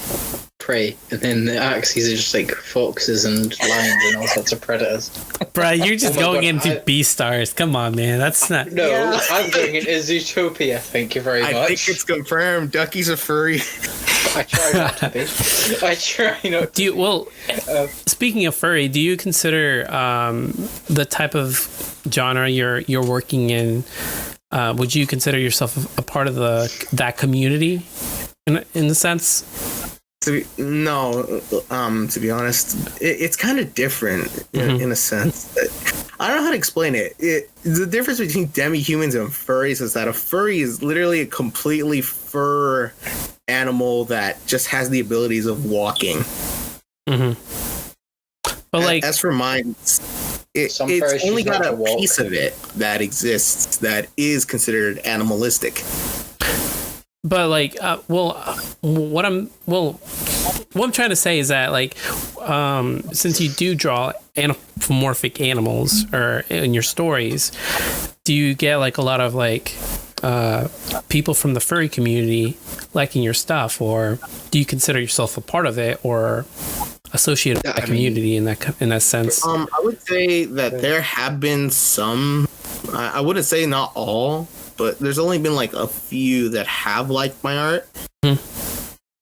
prey, and then the axes are just like foxes and lions and all sorts of predators. Bruh, you're just going into Beastars. Come on, man. That's not. No, yeah. I'm going into Zootopia. Thank you very much. I think it's confirmed. Ducky's a furry. I try not to be. I try not to. Speaking of furry, do you consider the type of genre you're working in? Would you consider yourself a part of that community, in the sense? No, to be honest, it's kind of different in a sense. I don't know how to explain it. The difference between demi-humans and furries is that a furry is literally a completely fur animal that just has the abilities of walking. Mm-hmm. But like, as for mine, it's only got a piece of it that exists that is considered animalistic. But like, what I'm trying to say is that, like, since you do draw anthropomorphic animals or in your stories, do you get like a lot of like people from the furry community liking your stuff, or do you consider yourself a part of it or associated with the community in that sense? I would say that there have been some. I wouldn't say not all, but there's only been like a few that have liked my art.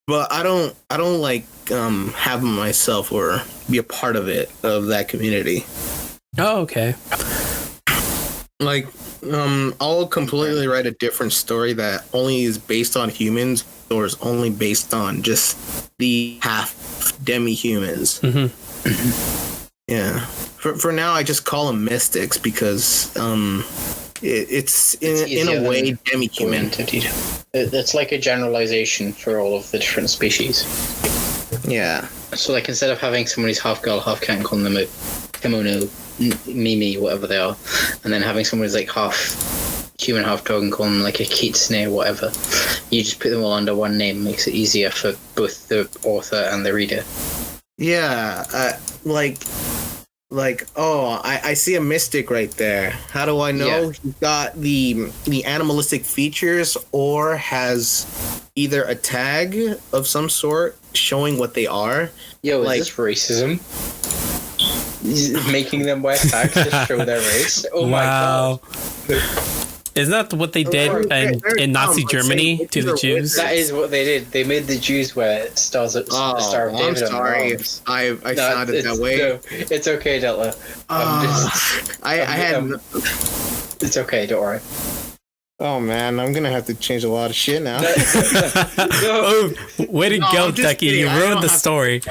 But I don't like have them myself or be a part of that community. Oh, okay. Like, I'll completely write a different story that only is based on humans or is only based on just the half demi-humans. Yeah. For now, I just call them mystics because it's in a way demi-human. It's like a generalization for all of the different species. Yeah. So, like, instead of having someone who's half girl, half cat, and calling them a kimono Mimi, whatever they are, and then having someone who's like half human, half dog, and call them like a kitsune or whatever. You just put them all under one name, makes it easier for both the author and the reader. Yeah, I see a mystic right there. How do I know? Yeah. He's got the animalistic features, or has either a tag of some sort showing what they are. Yo, like, is this racism? Making them wear tags to show their race? Oh my god. Isn't that what they did in Nazi Germany to the Jews? That is what they did. They made the Jews wear stars of Star of David. I'm sorry if I sounded that way. No, it's okay, Delta. It's okay, don't worry. Oh man, I'm gonna have to change a lot of shit now. Oh, way to go, Ducky! You ruined the story.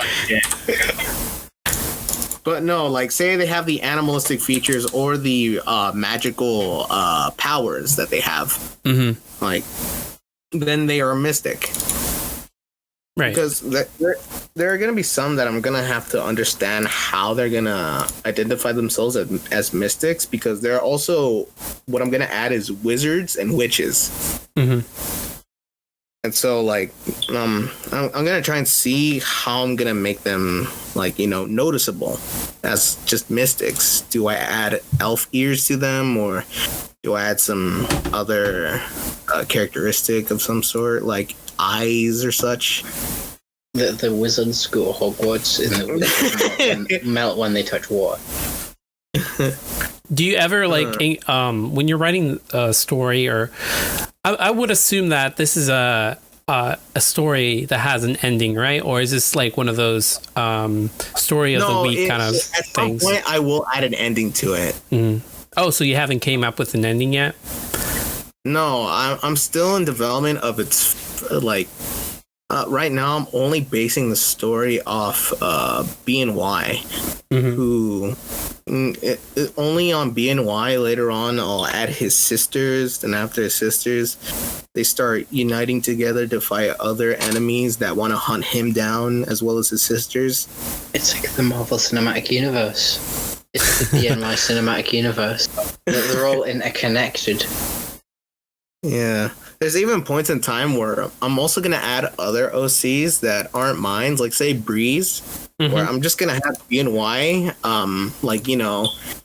But no, like, say they have the animalistic features or the magical powers that they have. Mm-hmm. Like, then they are a mystic. Right. Because there are going to be some that I'm going to have to understand how they're going to identify themselves as mystics, because they're also, what I'm going to add is wizards and witches. Mm-hmm. And so, like, I'm gonna try and see how I'm gonna make them, like, noticeable as just mystics. Do I add elf ears to them, or do I add some other characteristic of some sort, like eyes or such? The wizards go to Hogwarts in the melt when they touch water. Do you ever when you're writing a story, or I would assume that this is a story that has an ending, right? Or is this like one of those story of the week kind of things? At some point, I will add an ending to it. Mm. Oh, so you haven't came up with an ending yet? No, I'm still in development of its right now. I'm only basing the story off BNY, who. Only on BNY. Later on, I'll add his sisters, and after his sisters, they start uniting together to fight other enemies that want to hunt him down, as well as his sisters. It's like the Marvel Cinematic Universe. It's the BNY Cinematic Universe. They're all interconnected. Yeah. There's even points in time where I'm also going to add other OCs that aren't mine, like, say, Breeze, where I'm just going to have BNY,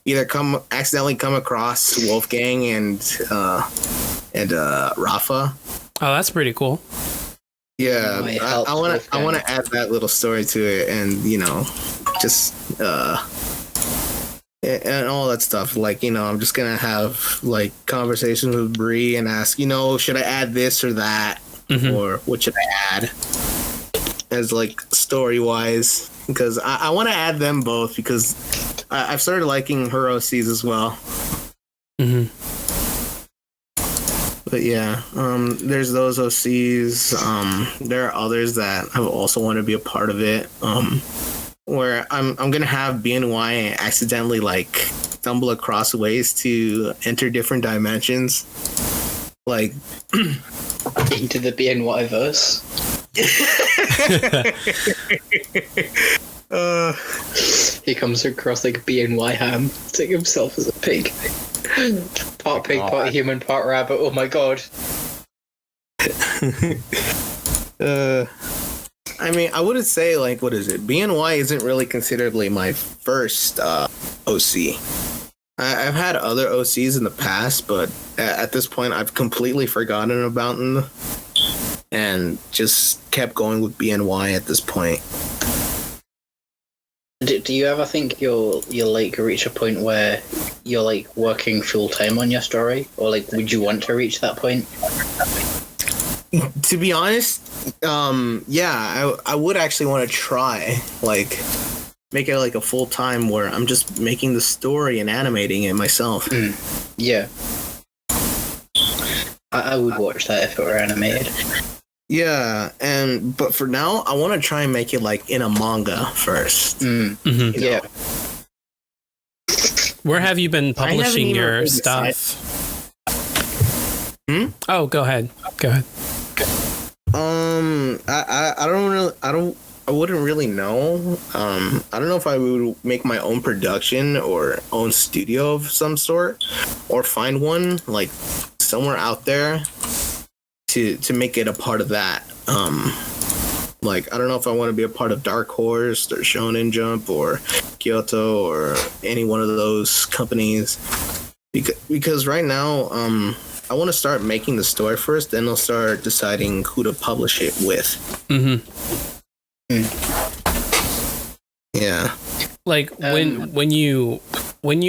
either accidentally come across Wolfgang and Rafa. Oh, that's pretty cool. Yeah, I want to add that little story to it, and, just... and all that stuff. Like, I'm just gonna have like conversations with Bree and ask, should I add this or that, or what should I add as like story wise, because I want to add them both, because I've started liking her OCs as well. But yeah, there's those OCs. There are others that I also want to be a part of it. Where I'm gonna have BNY accidentally like stumble across ways to enter different dimensions, like into the BNY verse. He comes across like BNY ham, seeing himself as a pig. Part pig, part human, part rabbit. Oh my god. I mean, I wouldn't say, like, what is it? BNY isn't really considered like my first OC. I've had other OCs in the past, but at this point, I've completely forgotten about them and just kept going with BNY at this point. Do you ever think you'll like reach a point where you're like working full time on your story, or like would you want to reach that point? To be honest, I would actually want to try, like, make it like a full time where I'm just making the story and animating it myself. Yeah, I would watch that if it were animated. Yeah, but for now, I want to try and make it like in a manga first. Yeah. Where have you been publishing your stuff? Oh, go ahead. I I wouldn't really know. I don't know if I would make my own production or own studio of some sort, or find one like somewhere out there to make it a part of that. Like, I don't know if I want to be a part of Dark Horse or Shonen Jump or Kyoto or any one of those companies. Because right now, I want to start making the story first, then I'll start deciding who to publish it with. Mm-hmm. Yeah. Like when you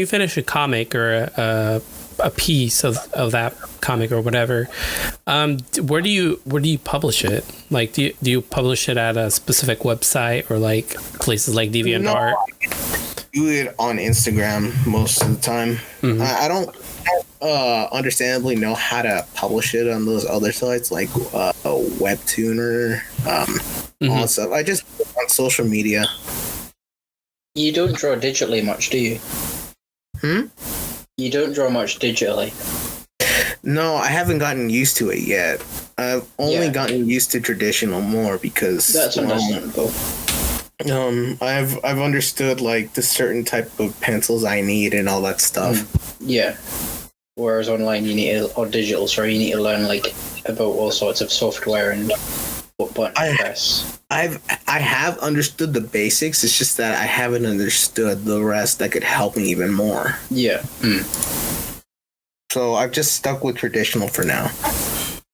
finish a comic or a piece of that comic or whatever, where do you publish it? Like, do you publish it at a specific website or like places like DeviantArt? No, I do it on Instagram most of the time. Mm-hmm. I don't understandably know how to publish it on those other sites like Webtoon or all that stuff. I just put it on social media. You don't draw digitally much, do you? You don't draw much digitally. No, I haven't gotten used to it yet. I've only gotten used to traditional more because that's understandable. I've understood like the certain type of pencils I need and all that stuff. Yeah. Whereas online you need to, or digital, sorry, you need to learn like about all sorts of software and what button to press. I have understood the basics. It's just that I haven't understood the rest that could help me even more. Yeah. So I've just stuck with traditional for now.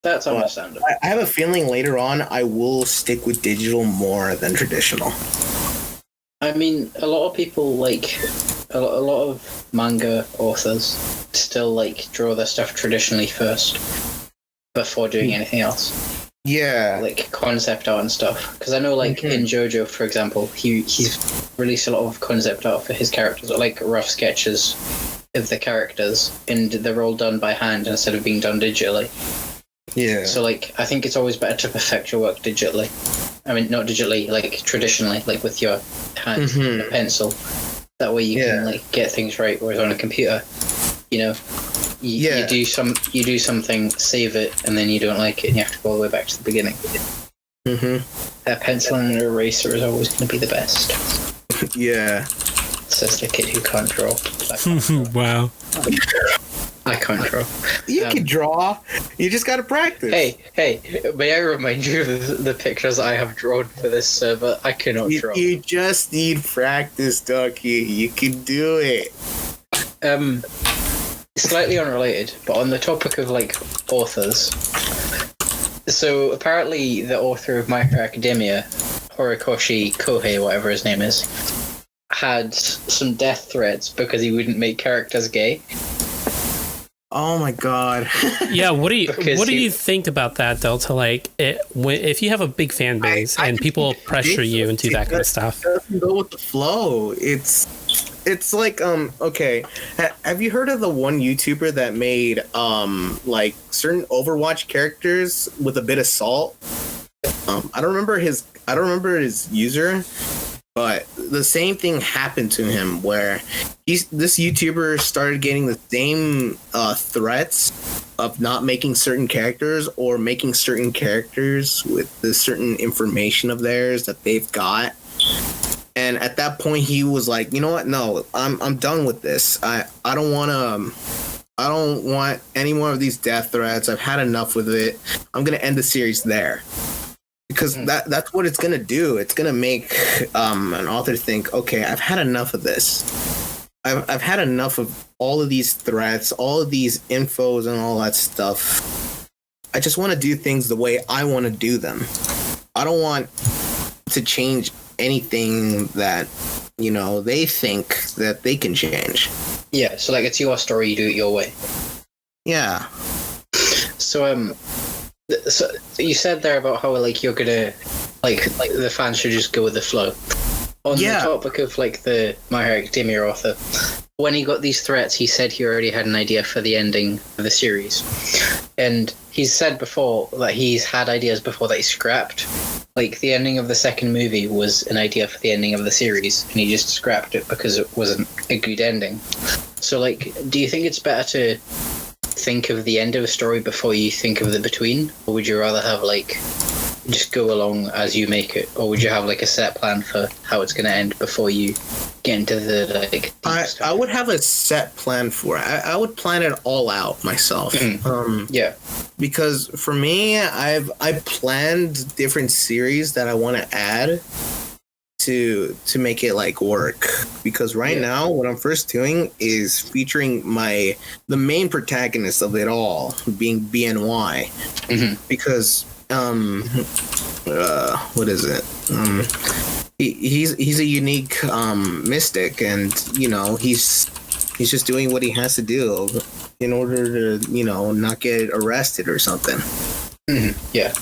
That's understandable. I have a feeling later on I will stick with digital more than traditional. I mean, a lot of people like a lot of manga authors still like draw their stuff traditionally first before doing anything else. Yeah, like concept art and stuff. Because I know, like in Jojo, for example, he's released a lot of concept art for his characters, like rough sketches of the characters, and they're all done by hand instead of being done digitally. Yeah. So, like, I think it's always better to perfect your work digitally. I mean, not digitally, like traditionally, like with your hand and a pencil. That way you can like get things right. Whereas on a computer, you know, you do something, save it, and then you don't like it, and you have to go all the way back to the beginning. A pencil and an eraser is always going to be the best. Yeah. Says the kid who can't draw. Wow. I can't draw. You can draw. You just gotta practice. Hey, may I remind you of the pictures I have drawn for this server? I cannot draw. You just need practice, Ducky. You can do it. Slightly unrelated, but on the topic of, like, authors. So, apparently the author of My Hero Academia, Horikoshi Kohei, whatever his name is, had some death threats because he wouldn't make characters gay. Oh my god. Yeah, what do you think about that, Delta? Like, if you have a big fan base and people pressure you and do that kind of stuff, it doesn't go with the flow. It's like okay. Have you heard of the one YouTuber that made like certain Overwatch characters with a bit of salt? I don't remember his user. But the same thing happened to him where this YouTuber started getting the same threats of not making certain characters or making certain characters with the certain information of theirs that they've got. And at that point he was like, you know what? No, I'm done with this. I don't want any more of these death threats. I've had enough with it. I'm going to end the series there. Because that's what it's going to do. It's going to make an author think, okay, I've had enough of this. I've had enough of all of these threats, all of these infos and all that stuff. I just want to do things the way I want to do them. I don't want to change anything that, you know, they think that they can change. Yeah, so like it's your story, you do it your way. Yeah. So you said there about how like you're gonna like the fans should just go with the flow. On the topic of like the My Hero Academia author, when he got these threats, he said he already had an idea for the ending of the series, and he's said before that he's had ideas before that he scrapped. Like the ending of the second movie was an idea for the ending of the series, and he just scrapped it because it wasn't a good ending. So like, do you think it's better to think of the end of a story before you think of the between, or would you rather have like just go along as you make it, or would you have like a set plan for how it's going to end before you get into the like deep stuff? I would have a set plan for it. I would plan it all out myself. Yeah, because for me, I planned different series that I want to add to make it like work. Because right now, what I'm first doing is featuring the main protagonist of it all being BNY, because what is it? He's a unique mystic, and he's just doing what he has to do in order to not get arrested or something. Yeah.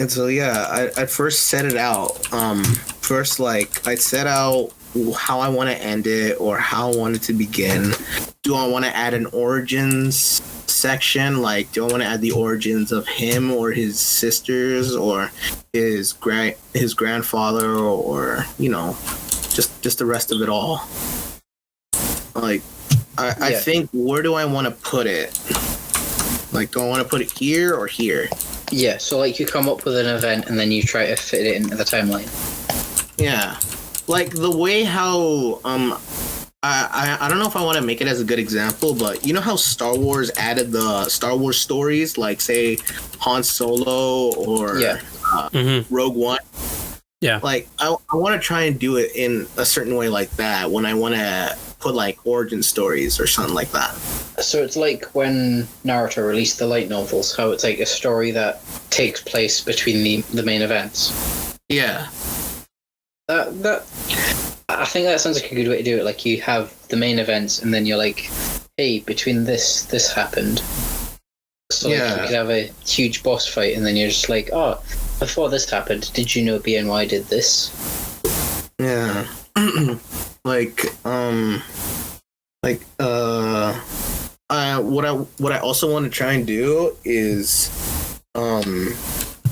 And so I first set it out. First, like, I'd set out how I want to end it or how I want it to begin. Do I want to add an origins section? Like, do I want to add the origins of him or his sisters or his grandfather, or just the rest of it all? Like, I think, where do I want to put it? Like, do I want to put it here or here? Yeah, so like you come up with an event and then you try to fit it into the timeline. Yeah. Like the way how I don't know if I want to make it as a good example, but you know how Star Wars added the Star Wars stories, like say Han Solo or Rogue One? Yeah. Like I want to try and do it in a certain way like that when I want to put like origin stories or something like that. So it's like when Naruto released the light novels, how it's like a story that takes place between the main events. Yeah. That I think that sounds like a good way to do it. Like you have the main events and then you're like, hey, between this happened. So like you could have a huge boss fight and then you're just like, oh, before this happened, did you know BNY did this? Yeah. What I also want to try and do is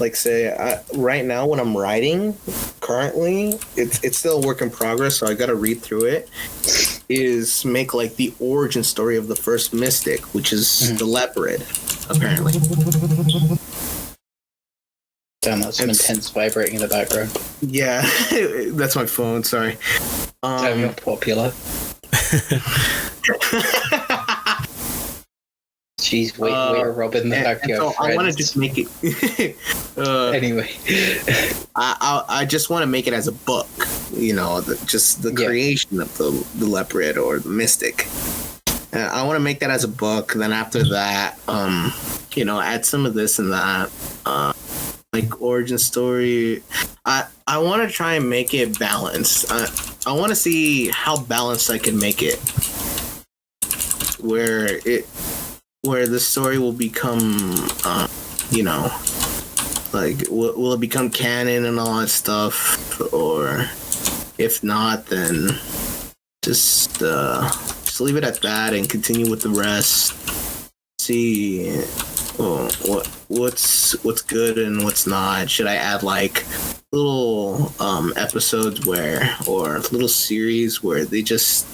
like say right now when I'm writing currently, it's still a work in progress, so I gotta read through it, is make like the origin story of the first mystic, which is the leopard, apparently. Damn, that's some intense vibrating in the background. Yeah, that's my phone, sorry. Damn, you're popular. Jeez, wait, Rob in the backyard. So I want to just make it. Anyway, I just want to make it as a book. The creation of the leopard or the mystic. I want to make that as a book. Then after that, add some of this and that. Like origin story. I want to try and make it balanced. I want to see how balanced I can make it, where the story will become, like will it become canon and all that stuff, or if not, then just leave it at that and continue with the rest. See. What's good and what's not? Should I add like little episodes or little series where it just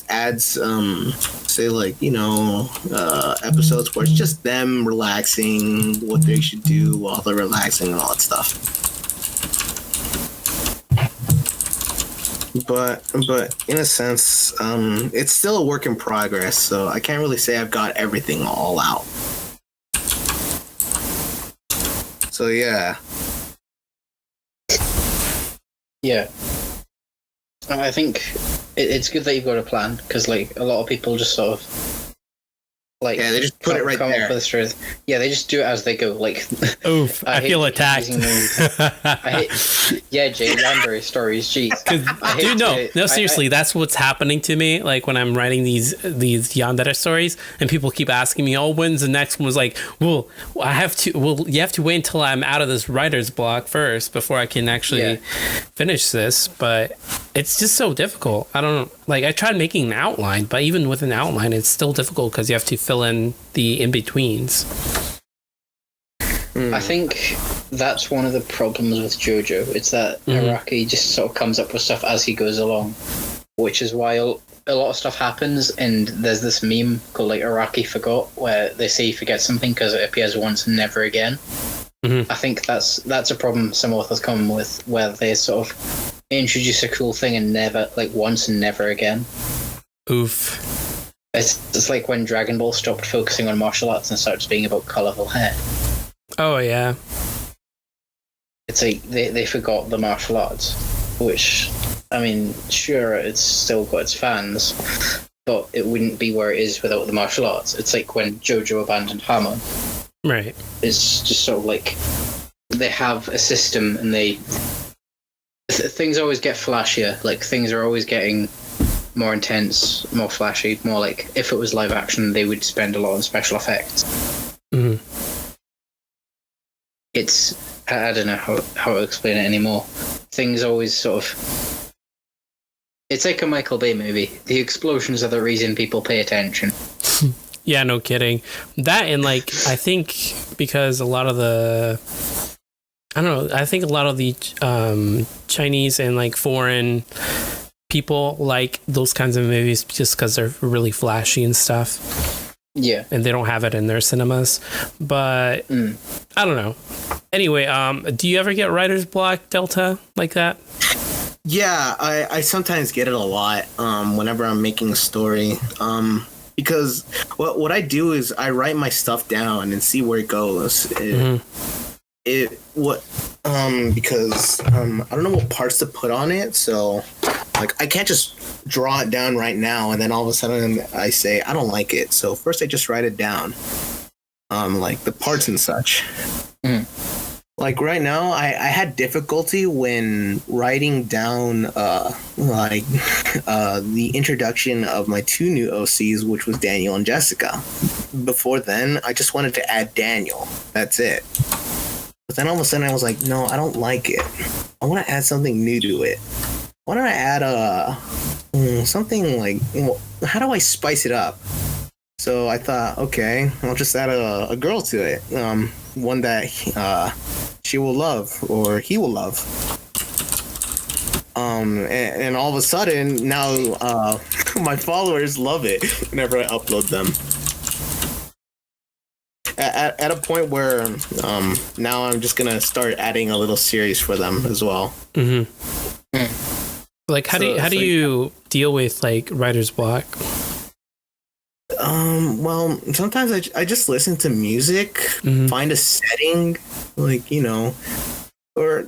adds say like episodes where it's just them relaxing, what they should do while they're relaxing and all that stuff. But in a sense, it's still a work in progress, so I can't really say I've got everything all out. So yeah. I think it's good that you've got a plan, because like a lot of people just sort of like they just put it right there. Up with the truth. Yeah, they just do it as they go. Like, oof, I feel attacked. Yeah, Jay Lamberry stories. Jeez, dude, no, seriously, that's what's happening to me. Like when I'm writing these yandere stories, and people keep asking me, "Oh, when's the next one?" Was like, well, you have to wait until I'm out of this writer's block first before I can actually finish this. But it's just so difficult. I don't like. I tried making an outline, but even with an outline, it's still difficult because you have to fill in the in-betweens. I think that's one of the problems with Jojo. It's that Araki just sort of comes up with stuff as he goes along, which is why a lot of stuff happens, and there's this meme called like Araki Forgot, where they say he forgets something because it appears once and never again. I think that's a problem some authors come with, where they sort of introduce a cool thing and never, like, once and never again. Oof. It's like when Dragon Ball stopped focusing on martial arts and started being about colourful hair. Oh, yeah. It's like they forgot the martial arts, which, I mean, sure, it's still got its fans, but it wouldn't be where it is without the martial arts. It's like when Jojo abandoned Hammer. Right. It's just sort of like they have a system and things always get flashier. Like, things are always getting more intense, more flashy, more like, if it was live action, they would spend a lot on special effects. Mm-hmm. It's, I don't know how to explain it anymore. Things always sort of, it's like a Michael Bay movie. The explosions are the reason people pay attention. Yeah, no kidding. That, and like, I think because a lot of the, I don't know, I think a lot of the Chinese and like foreign people like those kinds of movies just because they're really flashy and stuff. Yeah. And they don't have it in their cinemas. But I don't know. Anyway, do you ever get writer's block, Delta, like that? Yeah, I sometimes get it a lot whenever I'm making a story. Because what I do is I write my stuff down and see where it goes. Because I don't know what parts to put on it, so like I can't just draw it down right now and then all of a sudden I say I don't like it. So first I just write it down, like the parts and such. Like right now, I had difficulty when writing down the introduction of my two new OCs, which was Daniel and Jessica. Before then, I just wanted to add Daniel. That's it. But then all of a sudden, I was like, no, I don't like it. I want to add something new to it. Why don't I add something like, how do I spice it up? So I thought, okay, I'll just add a girl to it. One that she will love or he will love. And all of a sudden now my followers love it whenever I upload them. At a point where now I'm just gonna start adding a little series for them as well. Like how do you deal with like writer's block? Well, sometimes I just listen to music, find a setting, like, or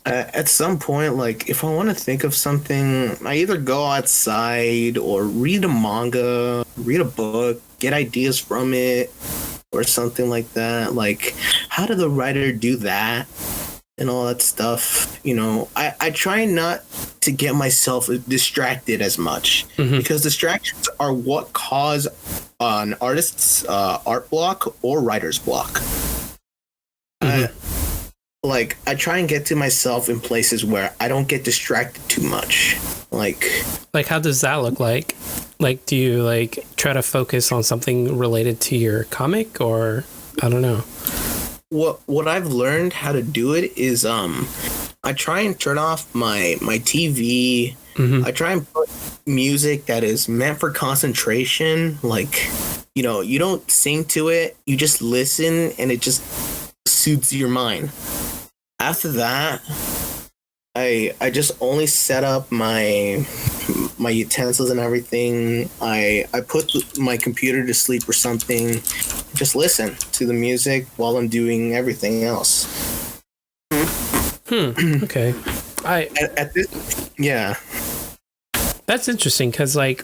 at some point, like, if I want to think of something, I either go outside or read a manga, read a book, get ideas from it, or something like that. Like, how did the writer do that? And all that stuff, I try not to get myself distracted as much because distractions are what cause an artist's art block or writer's block. Like, I try and get to myself in places where I don't get distracted too much. Like how does that look like? Like, do you like try to focus on something related to your comic, or I don't know? What I've learned how to do it is I try and turn off my TV. I try and put music that is meant for concentration. Like, you don't sing to it, you just listen and it just soothes your mind. After that, I just only set up my utensils and everything. I put my computer to sleep or something. Just listen to the music while I'm doing everything else. Okay. Yeah. That's interesting because, like,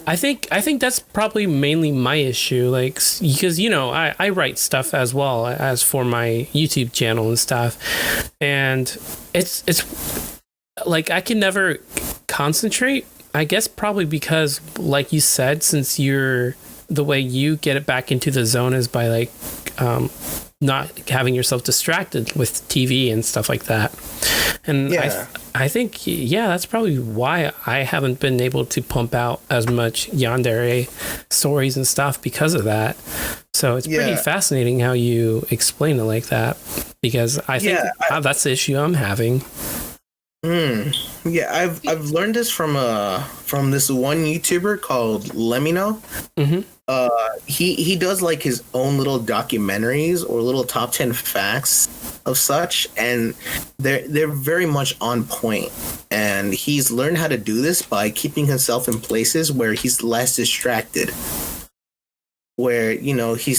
I think that's probably mainly my issue, like, because I write stuff as well as for my YouTube channel and stuff, and it's like I can never concentrate. I guess probably because, like you said, since the way you get it back into the zone is by like not having yourself distracted with TV and stuff like that. And yeah. I think, that's probably why I haven't been able to pump out as much yandere stories and stuff because of that. So it's pretty fascinating how you explain it like that, because I think that's the issue I'm having. Yeah, I've learned this from this one YouTuber called lmao. he does like his own little documentaries or little top 10 facts of such, and they're very much on point. And he's learned how to do this by keeping himself in places where he's less distracted. Where, you know, he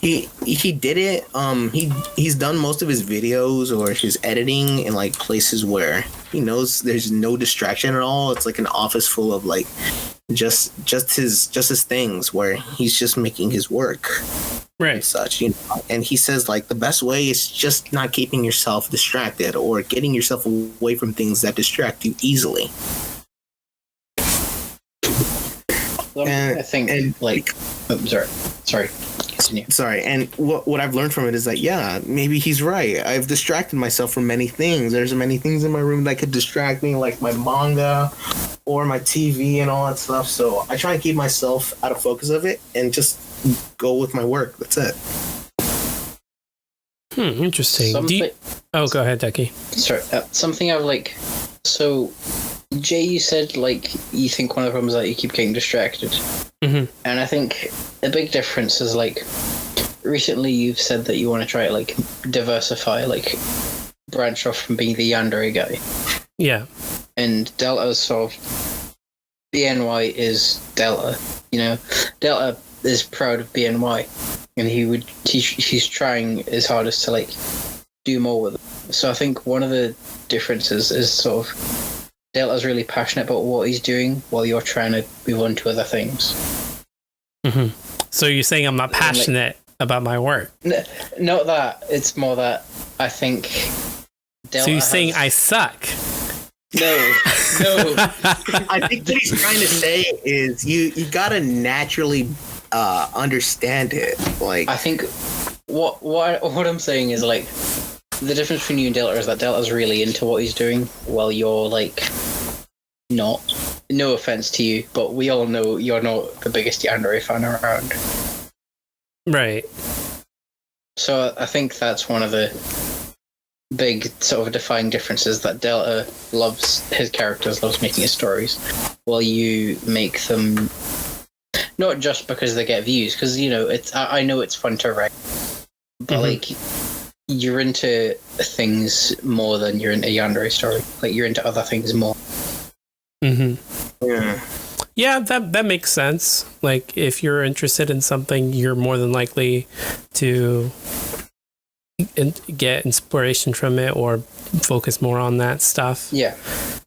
did it. He's done most of his videos or his editing in like places where he knows there's no distraction at all. It's like an office full of like just his things where he's just making his work. Right. And such, you know. And he says like the best way is just not keeping yourself distracted or getting yourself away from things that distract you easily. Well, I think sorry. Continue. Sorry, and what I've learned from it is that, yeah, maybe he's right. I've distracted myself from many things. There's many things in my room that could distract me, like my manga or my TV and all that stuff. So I try and keep myself out of focus of it and just go with my work. That's it. Interesting. Oh, go ahead, Ducky. Sorry, something I've like. So, Jay, you said like you think one of the problems is that you keep getting distracted, and I think a big difference is like recently you've said that you want to try to like diversify, like branch off from being the yandere guy. Yeah. And Delta's sort of BNY is Delta. You know, Delta is proud of BNY, and he's trying his hardest to like do more with it. So I think one of the differences is sort of Delta's really passionate about what he's doing while you're trying to move on to other things. So you're saying I'm not passionate about my work? Not that. It's more that I think Delta. So you're saying I suck? No. I think what he's trying to say is you gotta naturally understand it. Like, I think what I'm saying is like the difference between you and Delta is that Delta's really into what he's doing while you're like not. No offense to you, but we all know you're not the biggest yandere fan around. Right. So I think that's one of the big sort of defining differences, that Delta loves his characters, loves making his stories, while you make them not just because they get views, because you know I know it's fun to write, but like you're into things more than you're into a yandere story. Like you're into other things more. Yeah, that makes sense. Like if you're interested in something, you're more than likely to get inspiration from it or focus more on that stuff. Yeah.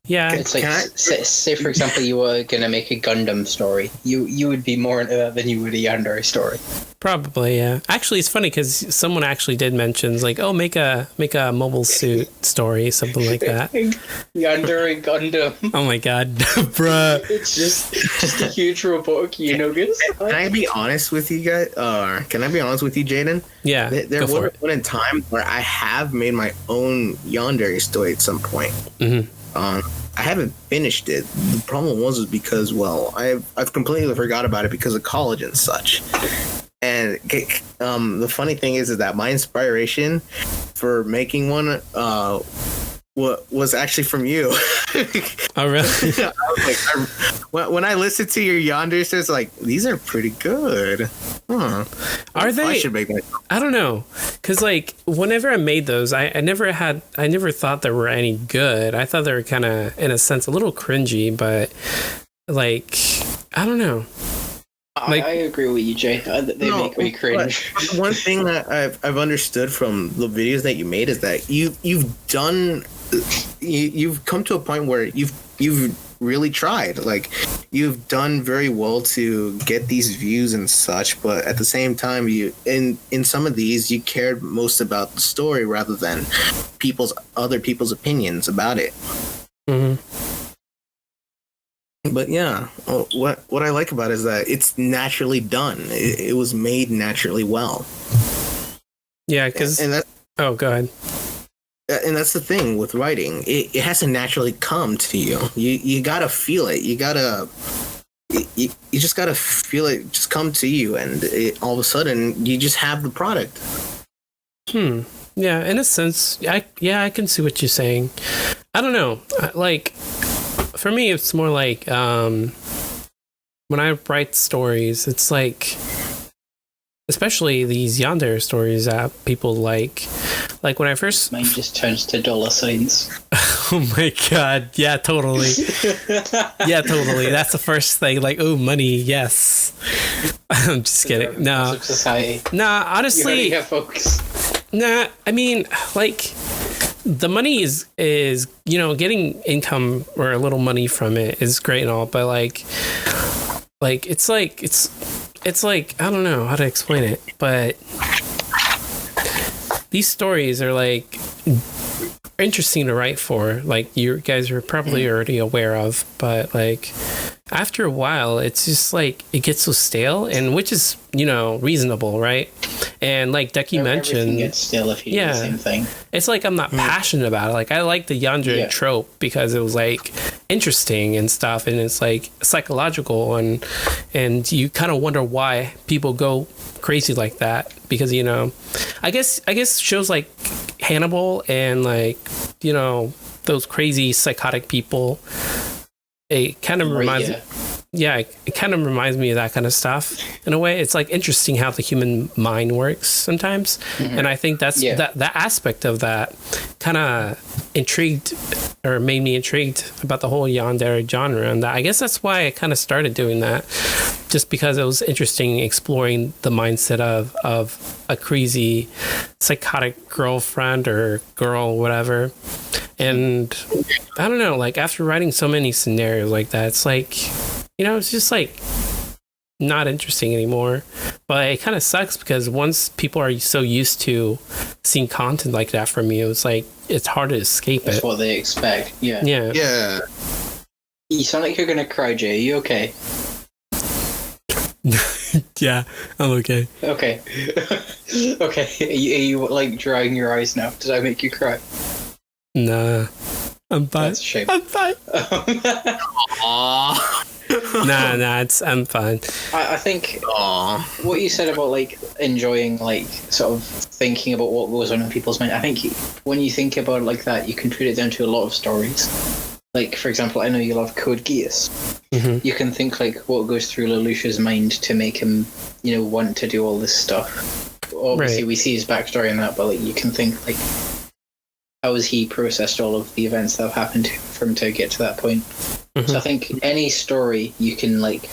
It's like say for example you were gonna make a Gundam story, you would be more into that than you would a yandere story. Probably, yeah. Actually, it's funny because someone actually did mention like, oh, make a mobile suit story, something like that. Yandere Gundam. Oh my god, bruh! It's just a huge robotic Unogus. Can I be honest with you guys? Can I be honest with you, Jaden? Yeah. There was a point in time where I have made my own yandere story at some point. I haven't finished it. The problem was because, well, I've completely forgot about it because of college and such. And the funny thing is that my inspiration for making one was actually from you. Oh, really? I was like, when I listened to your yandere, it's like, these are pretty good. Are they? I should make my. I don't know, because like whenever I made those, I never thought they were any good. I thought they were kind of, in a sense, a little cringy, but like I don't know. Like, I agree with you, Jay. They make me cringe. One thing that I've understood from the videos that you made is that you've come to a point where you've really tried. Like you've done very well to get these views and such, but at the same time, you in some of these you cared most about the story rather than other people's opinions about it. But yeah, what I like about it is that it's naturally done. It was made naturally well. Yeah, because oh, go ahead. And that's the thing with writing; it has to naturally come to you. You gotta feel it. You just gotta feel it just come to you, and all of a sudden you just have the product. Yeah, in a sense, I can see what you're saying. I don't know, like. For me, it's more like when I write stories, it's like, especially these yandere stories that people like when I first... Mine just turns to dollar signs. Oh my god, yeah, totally. Yeah, totally. That's the first thing, like, oh, money, yes. I'm just kidding. No. Nah, honestly... Yeah, folks. Nah, I mean, like, the money is, you know, getting income or a little money from it is great and all, but like it's like, I don't know how to explain it, but these stories are like interesting to write for, like you guys are probably already aware of, but like after a while it's just like it gets so stale, and which is, you know, reasonable, right? And like Decky mentioned, everything gets stale if you do the same thing. It's like I'm not passionate about it. Like I like the yandere trope because it was like interesting and stuff, and it's like psychological, and you kind of wonder why people go crazy like that, because, you know, I guess shows like Hannibal and, like, you know, those crazy psychotic people, it kind of reminds it kind of reminds me of that kind of stuff in a way. It's like interesting how the human mind works sometimes, and I think that's that aspect of that kind of intrigued or made me intrigued about the whole yandere genre, and I guess that's why I kind of started doing that, just because it was interesting exploring the mindset of a crazy psychotic girlfriend or girl, whatever. And I don't know, like after writing so many scenarios like that, it's like, you know, it's just like not interesting anymore. But it kind of sucks because once people are so used to seeing content like that from you, it's like it's hard to escape it. That's what they expect. Yeah. You sound like you're gonna cry, Jay. Are you okay? Yeah, I'm okay. Okay. Okay. Are you like drying your eyes now? Did I make you cry? Nah, I'm fine. That's a shame. I'm fine. I'm fine. I think what you said about like enjoying, like sort of thinking about what goes on in people's mind, I think when you think about it like that, you can put it down to a lot of stories. Like, for example, I know you love Code Geass. You can think like what goes through Lelouch's mind to make him, you know, want to do all this stuff. Obviously, we see his backstory in that, but like you can think like, how has he processed all of the events that have happened for him to get to that point? So I think any story you can like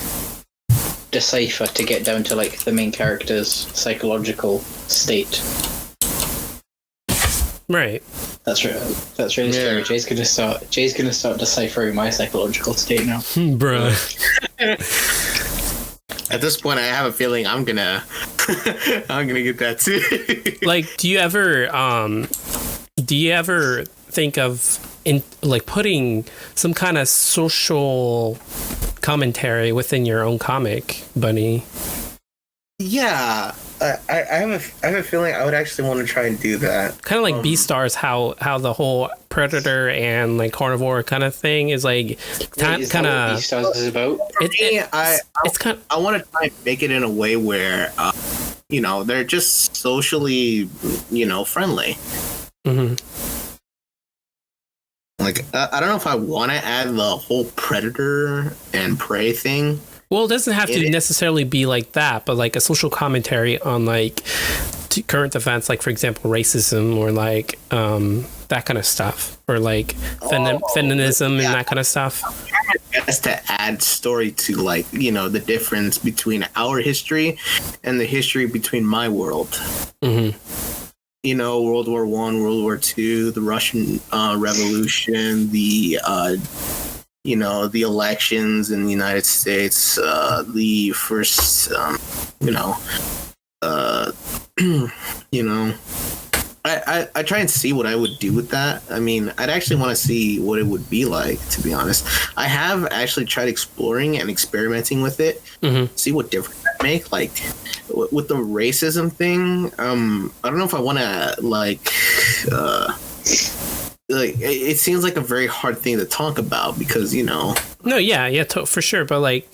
decipher to get down to like the main character's psychological state. Right. That's really scary. Jay's gonna start deciphering my psychological state now. Bruh. At this point, I have a feeling I'm gonna get that too. Like, do you ever think of like putting some kind of social commentary within your own comic, Bunny? Yeah, I have a feeling I would actually want to try and do that. Kind of like Beastars, how the whole predator and like carnivore kind of thing is like kind of. Beastars is about. It's kind. I want to try and make it in a way where, you know, they're just socially, you know, friendly. Like, I don't know if I want to add the whole predator and prey thing. Well, it doesn't have to necessarily be like that, but like a social commentary on like current events, like for example, racism or like that kind of stuff, or like feminism and that kind of stuff. Just to add story to, like, you know, the difference between our history and the history between my world. You know, World War I, World War II, the Russian Revolution, the you know, the elections in the United States, the first, you know, you know, I try and see what I would do with that. I mean, I'd actually want to see what it would be like, to be honest. I have actually tried exploring and experimenting with it, see what difference that make. Like, with the racism thing, I don't know if I want to, like, it seems like a very hard thing to talk about because, you know. No, for sure. But like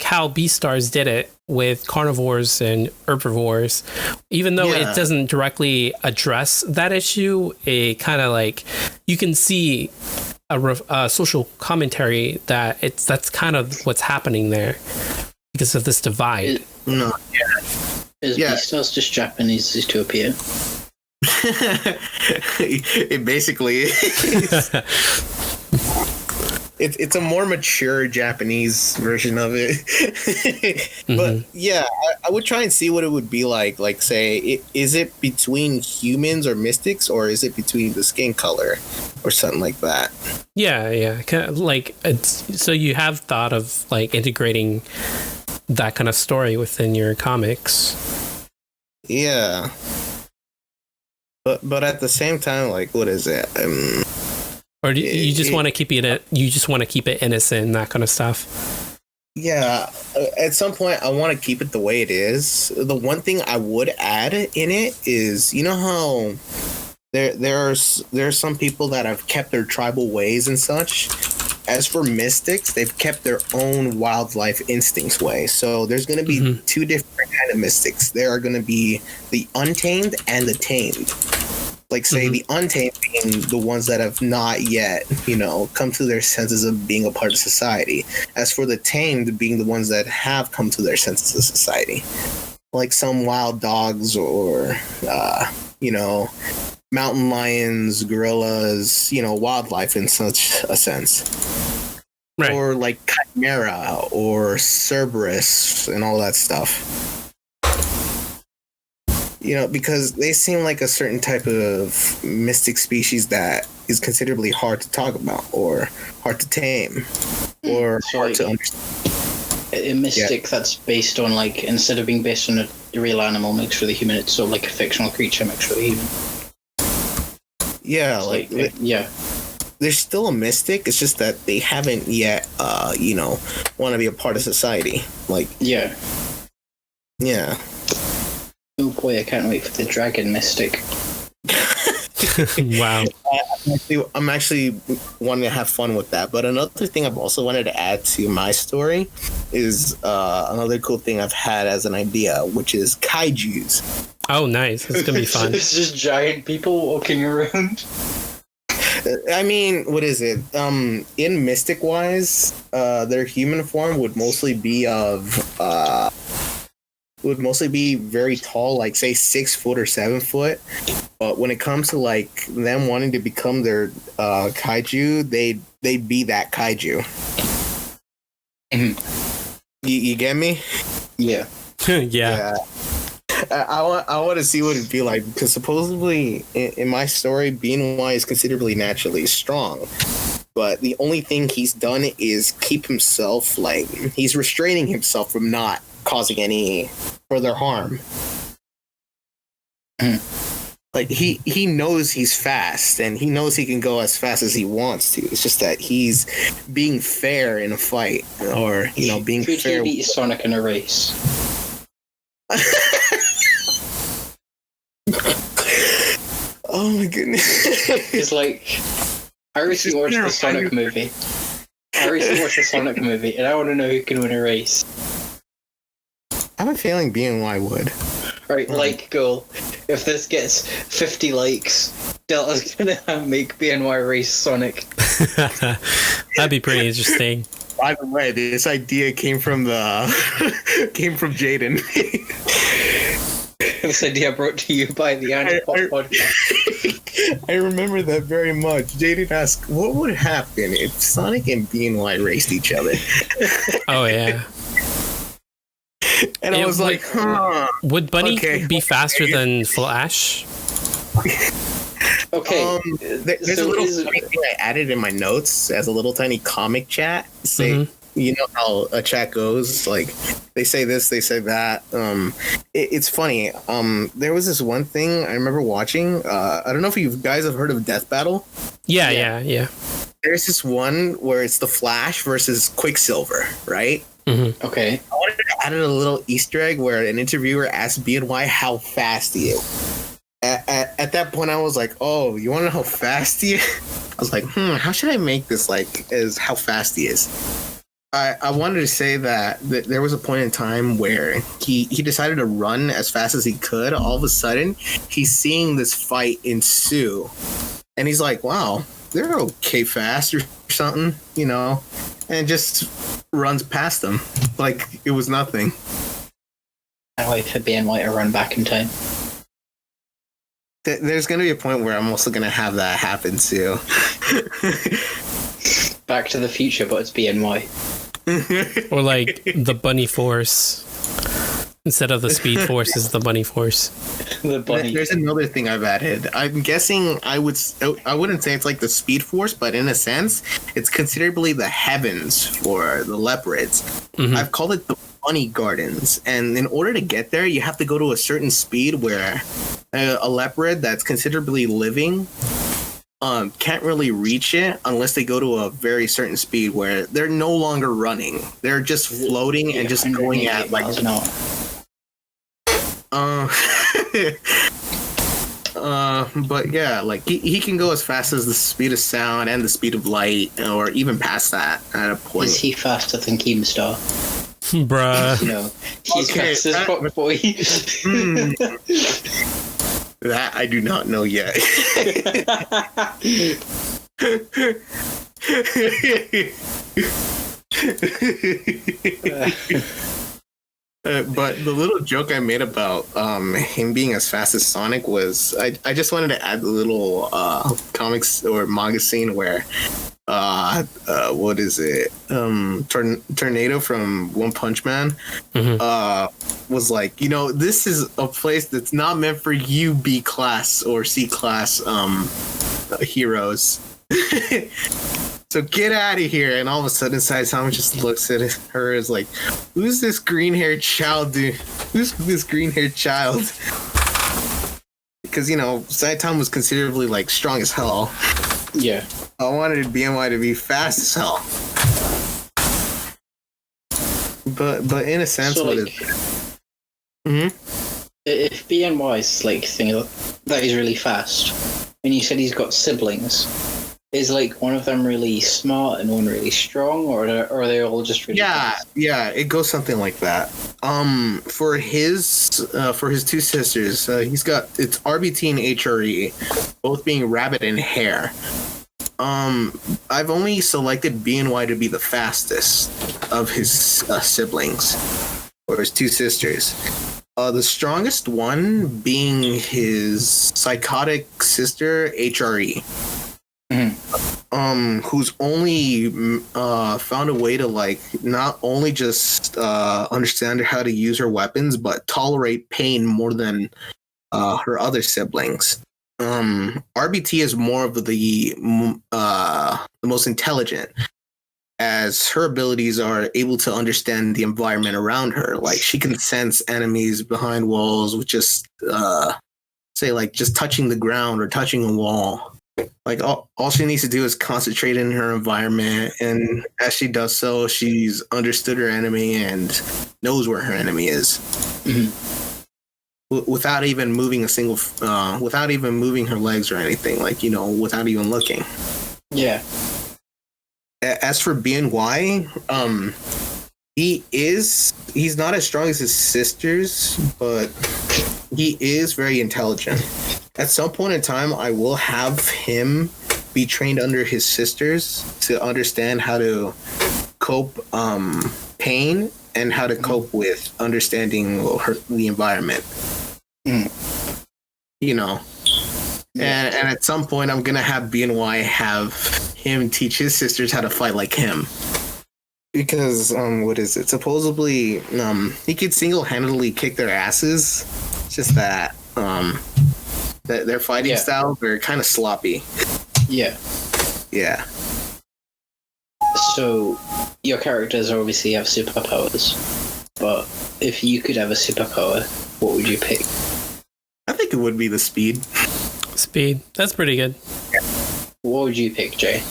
how Beastars did it with carnivores and herbivores, even though it doesn't directly address that issue, it kind of like you can see a social commentary that's kind of what's happening there. because of this divide. No. Is Beastars just Japanese Zootopia? It basically is. It's a more mature Japanese version of it. But yeah, I would try and see what it would be like. Like, say, is it between humans or mystics, or is it between the skin color or something like that? Yeah. Kind of like, so you have thought of like integrating that kind of story within your comics. Yeah. But at the same time, like, what is it? Or do you just want to keep it? You just want to keep it innocent, that kind of stuff. Yeah, at some point, I want to keep it the way it is. The one thing I would add in it is, you know how there's some people that have kept their tribal ways and such. As for mystics, they've kept their own wildlife instincts way. So there's going to be two different kind of mystics. There are going to be the untamed and the tamed. Like, say, the untamed being the ones that have not yet, come to their senses of being a part of society. As for the tamed, being the ones that have come to their senses of society. Like some wild dogs or, mountain lions, gorillas, wildlife in such a sense. Right. Or like Chimera or Cerberus and all that stuff. Because they seem like a certain type of mystic species that is considerably hard to talk about or hard to tame or hard to understand. A mystic that's based on, like, instead of being based on a real animal mixed with a human, it's sort of like a fictional creature mixed with a human. Yeah, they're still a mystic. It's just that they haven't yet, want to be a part of society. Like, yeah. Oh boy, I can't wait for the dragon mystic. Wow. I'm actually wanting to have fun with that. But another thing I've also wanted to add to my story is another cool thing I've had as an idea, which is kaijus. Oh, nice. It's going to be fun. It's just giant people walking around. I mean, what is it? In Mystic wise, their human form would mostly be very tall, like say 6 foot or 7 foot. But when it comes to like them wanting to become their kaiju, they'd be that kaiju. You get me? Yeah. Yeah. I want to see what it'd be like, because supposedly in my story, BNY is considerably naturally strong, but the only thing he's done is keep himself, like, he's restraining himself from not causing any further harm. Like, he knows he's fast, and he knows he can go as fast as he wants to. It's just that he's being fair in a fight, or, being fair. Could he beat Sonic in a race? Oh my goodness. It's like, I recently watched the Sonic movie. And I want to know who can win a race. I have a feeling BNY would. Right, like goal. If this gets 50 likes, Delta's gonna make BNY race Sonic. That'd be pretty interesting. By the way, this idea came from Jaden. This idea brought to you by the Anipop podcast. I remember that very much. Jaden asked, what would happen if Sonic and BNY raced each other? Oh, yeah. And I was like, Would Bunny be faster than Flash? Okay. There's a little funny thing I added in my notes as a little tiny comic chat. Say, you know how a chat goes, like they say this, they say that. It's funny. There was this one thing I remember watching. I don't know if you guys have heard of Death Battle. Yeah. There's this one where it's the Flash versus Quicksilver, right? Okay. I wanted to add a little Easter egg where an interviewer asked BNY how fast he is. At that point, I was like, "Oh, you want to know how fast he is?" I was like, how should I make this like as how fast he is? I wanted to say that there was a point in time where he decided to run as fast as he could. All of a sudden, he's seeing this fight ensue. And he's like, wow, they're okay fast or something, you know, and just runs past them like it was nothing. I wait for BNY to run back in time. There's going to be a point where I'm also going to have that happen too. Back to the Future, but it's BNY. Or like the Bunny Force. Instead of the Speed Force is the Bunny Force. The bunny. There's another thing I've added. I'm guessing I wouldn't say it's like the Speed Force, but in a sense, it's considerably the heavens for the leopards. Mm-hmm. I've called it the Bunny Gardens, and in order to get there, you have to go to a certain speed where a leopard that's considerably living can't really reach it unless they go to a very certain speed where they're no longer running. They're just floating and just going at like miles an hour. But yeah, like he can go as fast as the speed of sound and the speed of light, or even past that at a point. Is he faster than Keemstar? Bruh. You know, he's fast as fuck, boy. That I do not know yet. But the little joke I made about him being as fast as Sonic was, I just wanted to add the little comics or manga scene where what is it? Tornado from One Punch Man was like, you know, this is a place that's not meant for you B class or C class heroes. So get out of here. And all of a sudden Saitama just looks at her as like, who's this green-haired child, dude? Who's this green-haired child? Because, you know, Saitama was considerably like strong as hell. Yeah. I wanted BMY to be fast as hell. But in a sense, so, what like, is if BNY's like thing that he's really fast, and you said he's got siblings, is like one of them really smart and one really strong, or are they all just really fast? Yeah, it goes something like that. For his two sisters, he's got it's RBT and HRE, both being rabbit and hare. I've only selected BNY to be the fastest of his siblings, or his two sisters. The strongest one being his psychotic sister, HRE. Who's only found a way to like not only just understand how to use her weapons, but tolerate pain more than her other siblings. RBT is more of the most intelligent, as her abilities are able to understand the environment around her. Like she can sense enemies behind walls with just say like just touching the ground or touching a wall. Like all she needs to do is concentrate in her environment, and as she does so, she's understood her enemy and knows where her enemy is. Without even moving without even moving her legs or anything, like, you know, without even looking. Yeah. As for BNY, he's not as strong as his sisters, but he is very intelligent. At some point in time, I will have him be trained under his sisters to understand how to cope pain and how to cope with understanding the environment. You know. And at some point, I'm going to have BNY have him teach his sisters how to fight like him. Because, what is it? Supposedly, he could single-handedly kick their asses. It's just that, their fighting styles are kind of sloppy. Yeah. Yeah. So, your characters obviously have superpowers. But if you could have a superpower, what would you pick? I think it would be the speed. Speed. That's pretty good. What would you pick, Jay?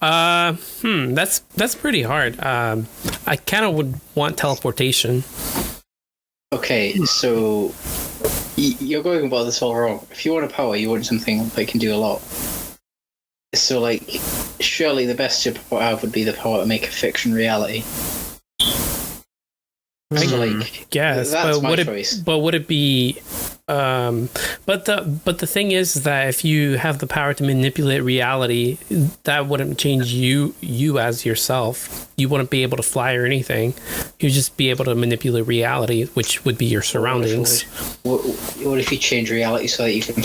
That's pretty hard. I kind of would want teleportation. Okay, so you're going about this all wrong. If you want a power, you want something that can do a lot. So, like, surely the best superpower would be the power to make a fiction reality. So, like, Yes, that's but my would choice. it? But would it be? But the thing is that if you have the power to manipulate reality, that wouldn't change you as yourself. You wouldn't be able to fly or anything. You'd just be able to manipulate reality, which would be your surroundings. What if you change reality so that you can?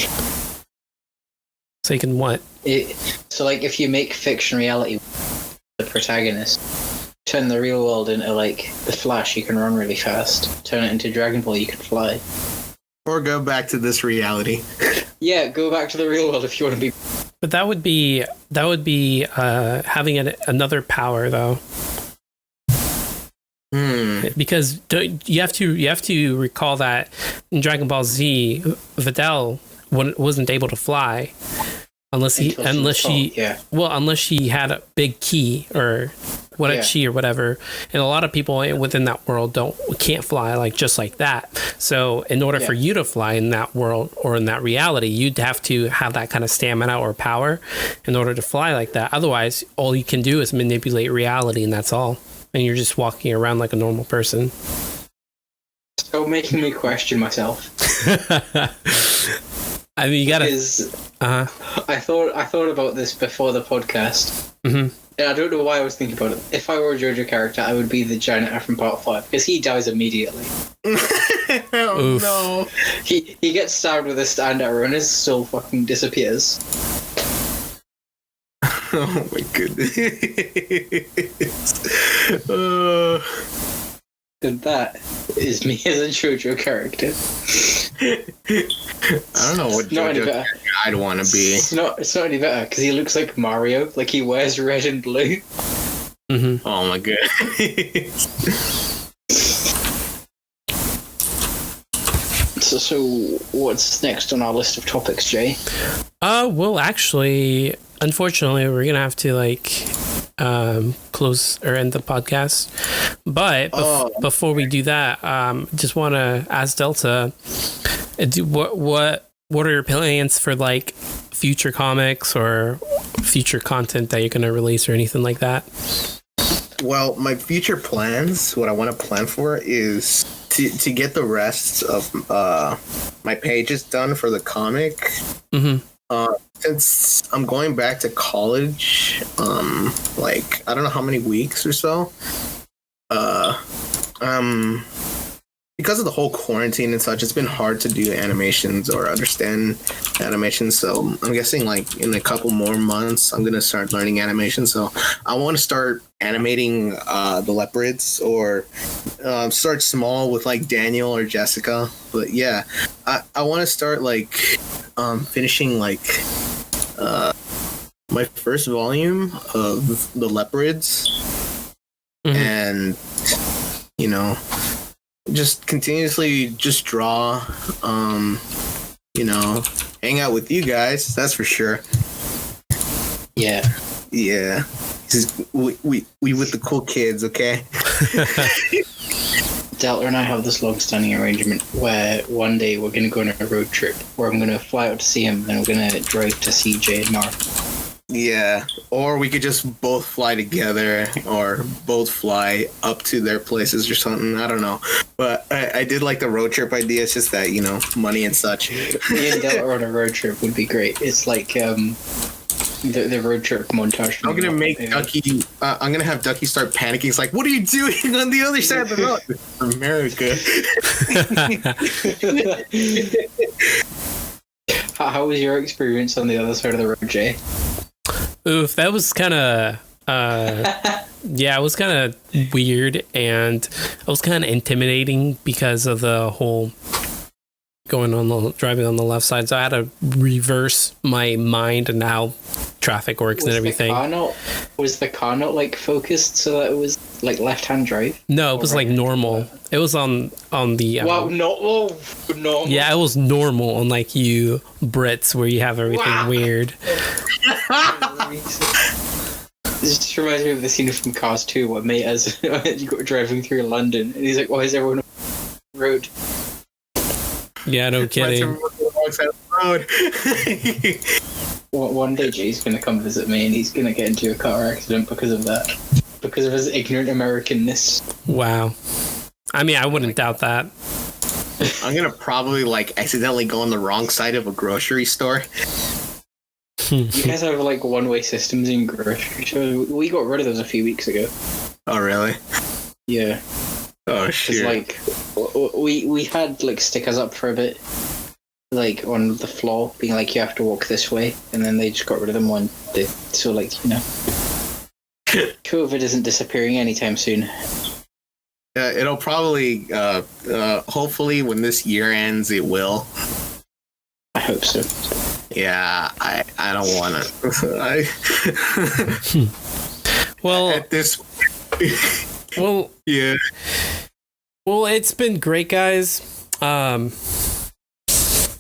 So you can what? So, like, if you make fiction reality the protagonist, turn the real world into, like, the Flash, you can run really fast. Turn it into Dragon Ball, you can fly. Or go back to this reality. Yeah, go back to the real world if you want to be. But that would be having another power though. Because you have to recall that in Dragon Ball Z, Videl wasn't able to fly unless she had a big key or chi or whatever. And a lot of people within that world can't fly just like that. So in order for you to fly in that world or in that reality, you'd have to have that kind of stamina or power in order to fly like that. Otherwise, all you can do is manipulate reality, and that's all. And you're just walking around like a normal person. So making me question myself. I mean, you gotta. I thought about this before the podcast, and I don't know why I was thinking about it. If I were a Jojo character, I would be the janitor from Part 5 because he dies immediately. Oh no! He gets stabbed with a stand arrow and his soul fucking disappears. Oh my goodness! And that is me as a Jojo character. I don't know what Jojo character I'd want to be. It's not any better because he looks like Mario. Like he wears red and blue. Oh my goodness! So what's next on our list of topics, Jay? Well, actually, unfortunately, we're gonna have to close or end the podcast. But before we do that, just want to ask Delta, what are your plans for future comics or future content that you're gonna release or anything like that? Well, my future plans, what I want to plan for is to get the rest of my pages done for the comic. Since I'm going back to college, I don't know how many weeks or so. Because of the whole quarantine and such, it's been hard to do animations or understand animations. So I'm guessing in a couple more months, I'm gonna start learning animation. So I want to start animating the leopards or start small with Daniel or Jessica. But yeah, I want to start finishing my first volume of the leopards, and just continuously just draw, hang out with you guys. That's for sure. Yeah. We with the cool kids, okay? Delta and I have this long-standing arrangement where one day we're going to go on a road trip where I'm going to fly out to see him, and we're going to drive to see Jay and Mark. Yeah, or we could just both fly together, or both fly up to their places or something. I don't know, but I did like the road trip idea. It's just that money and such. Me and Delta on a road trip would be great. It's like the road trip montage. I'm gonna make Ducky. I'm gonna have Ducky start panicking. It's like, what are you doing on the other side of the road? America. How was your experience on the other side of the road, Jay? Oof, that was kind of it was kind of weird, and it was kind of intimidating because of the whole driving on the left side. So I had to reverse my mind and how traffic works and everything. Was the car not focused so that it was left-hand drive? No, it was normal. It was on the normal. Yeah, it was normal, unlike you Brits where you have everything weird. This just reminds me of the scene from Cars 2 where mate as driving through London and he's like, why is everyone on the road? Yeah, no kidding. One day Jay's gonna come visit me and he's gonna get into a car accident because of that. Because of his ignorant Americanness. Wow. I mean, I wouldn't doubt that. I'm gonna probably like accidentally go on the wrong side of a grocery store. You guys have like one-way systems in grocery stores. We got rid of those a few weeks ago. Oh really? Yeah. Oh It's shit. like we had like stickers up for a bit, like on the floor, being like you have to walk this way, and then they just got rid of them one day. So like COVID isn't disappearing anytime soon. It'll probably, hopefully, when this year ends, it will. I hope so. Yeah, I don't want to. Well, At this. well, Yeah. well, it's been great, guys. Do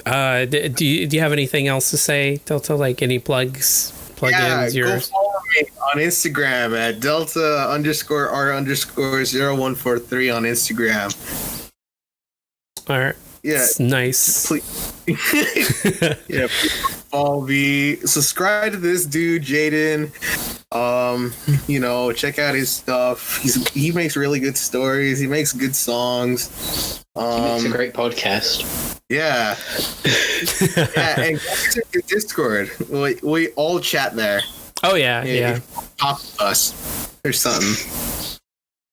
you have anything else to say, Delta? Like any plugins? Yeah, go Yours? follow me on Instagram at Delta_R_0143 on Instagram. All right. Yeah. It's nice. Please. Yeah, follow me. Subscribe to this dude, Jaden. Check out his stuff. He makes really good stories. He makes good songs. It's a great podcast. Yeah. Yeah, and go to the Discord. We all chat there. Oh yeah. Talk to us or something.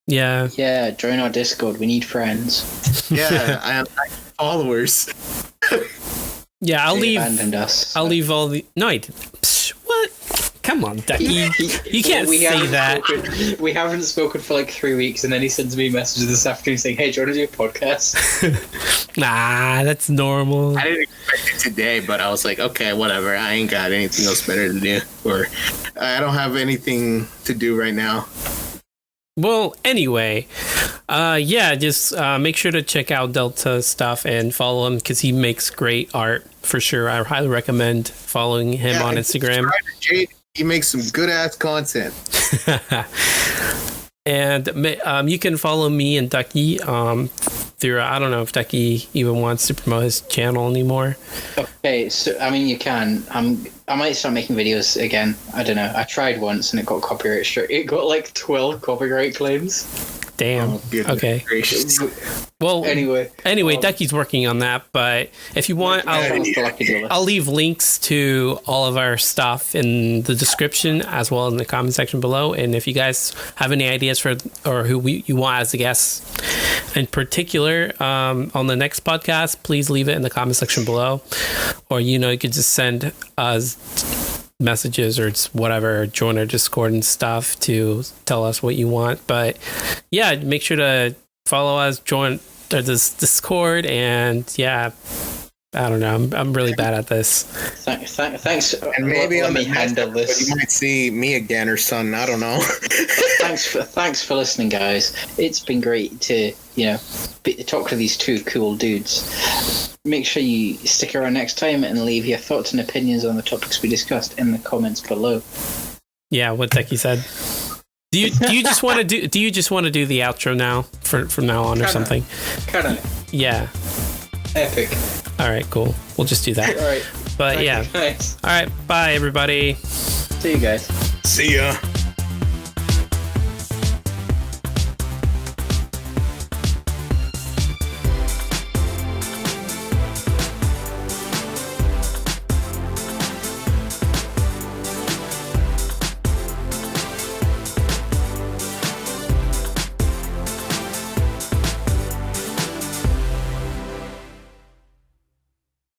Yeah. Yeah, join our Discord. We need friends. Yeah, I have followers. Yeah, They abandoned us. I'll leave all the. No, I didn't. Psh, what? Come on, Ducky. You can't say that. We haven't spoken for like 3 weeks, and then he sends me a message this afternoon saying, "Hey, do you want to do a podcast?" Nah, that's normal. I didn't expect it today, but I was like, okay, whatever. I ain't got anything else better to do, or I don't have anything to do right now. Well, anyway, just make sure to check out Delta's stuff and follow him because he makes great art for sure. I highly recommend following him on Instagram. Jade, he makes some good ass content. And you can follow me and Ducky through. I don't know if Ducky even wants to promote his channel anymore. Okay, so I mean, you can. I might start making videos again. I don't know. I tried once and it got copyright straight. It got like 12 copyright claims. Damn. Oh, goodness Okay. gracious. Well, Anyway, Ducky's working on that. But if you want, I'll leave links to all of our stuff in the description as well in the comment section below. And if you guys have any ideas for or who you want as a guest in particular on the next podcast, please leave it in the comment section below. Or you could just send us messages or it's whatever, join our Discord and stuff to tell us what you want. But yeah, make sure to follow us, join this Discord, and yeah, I don't know. I'm really bad at this. Thanks. And maybe let on me the next handle episode, this. you might see me again or something. I don't know. Thanks for listening, guys. It's been great to talk to these two cool dudes. Make sure you stick around next time and leave your thoughts and opinions on the topics we discussed in the comments below. Yeah, what Becky said. Do you just want to do the outro now from now on or something? Kinda. Yeah. Epic. All right, cool. We'll just do that. All right. But Okay, yeah. Nice. All right. Bye, everybody. See you guys. See ya.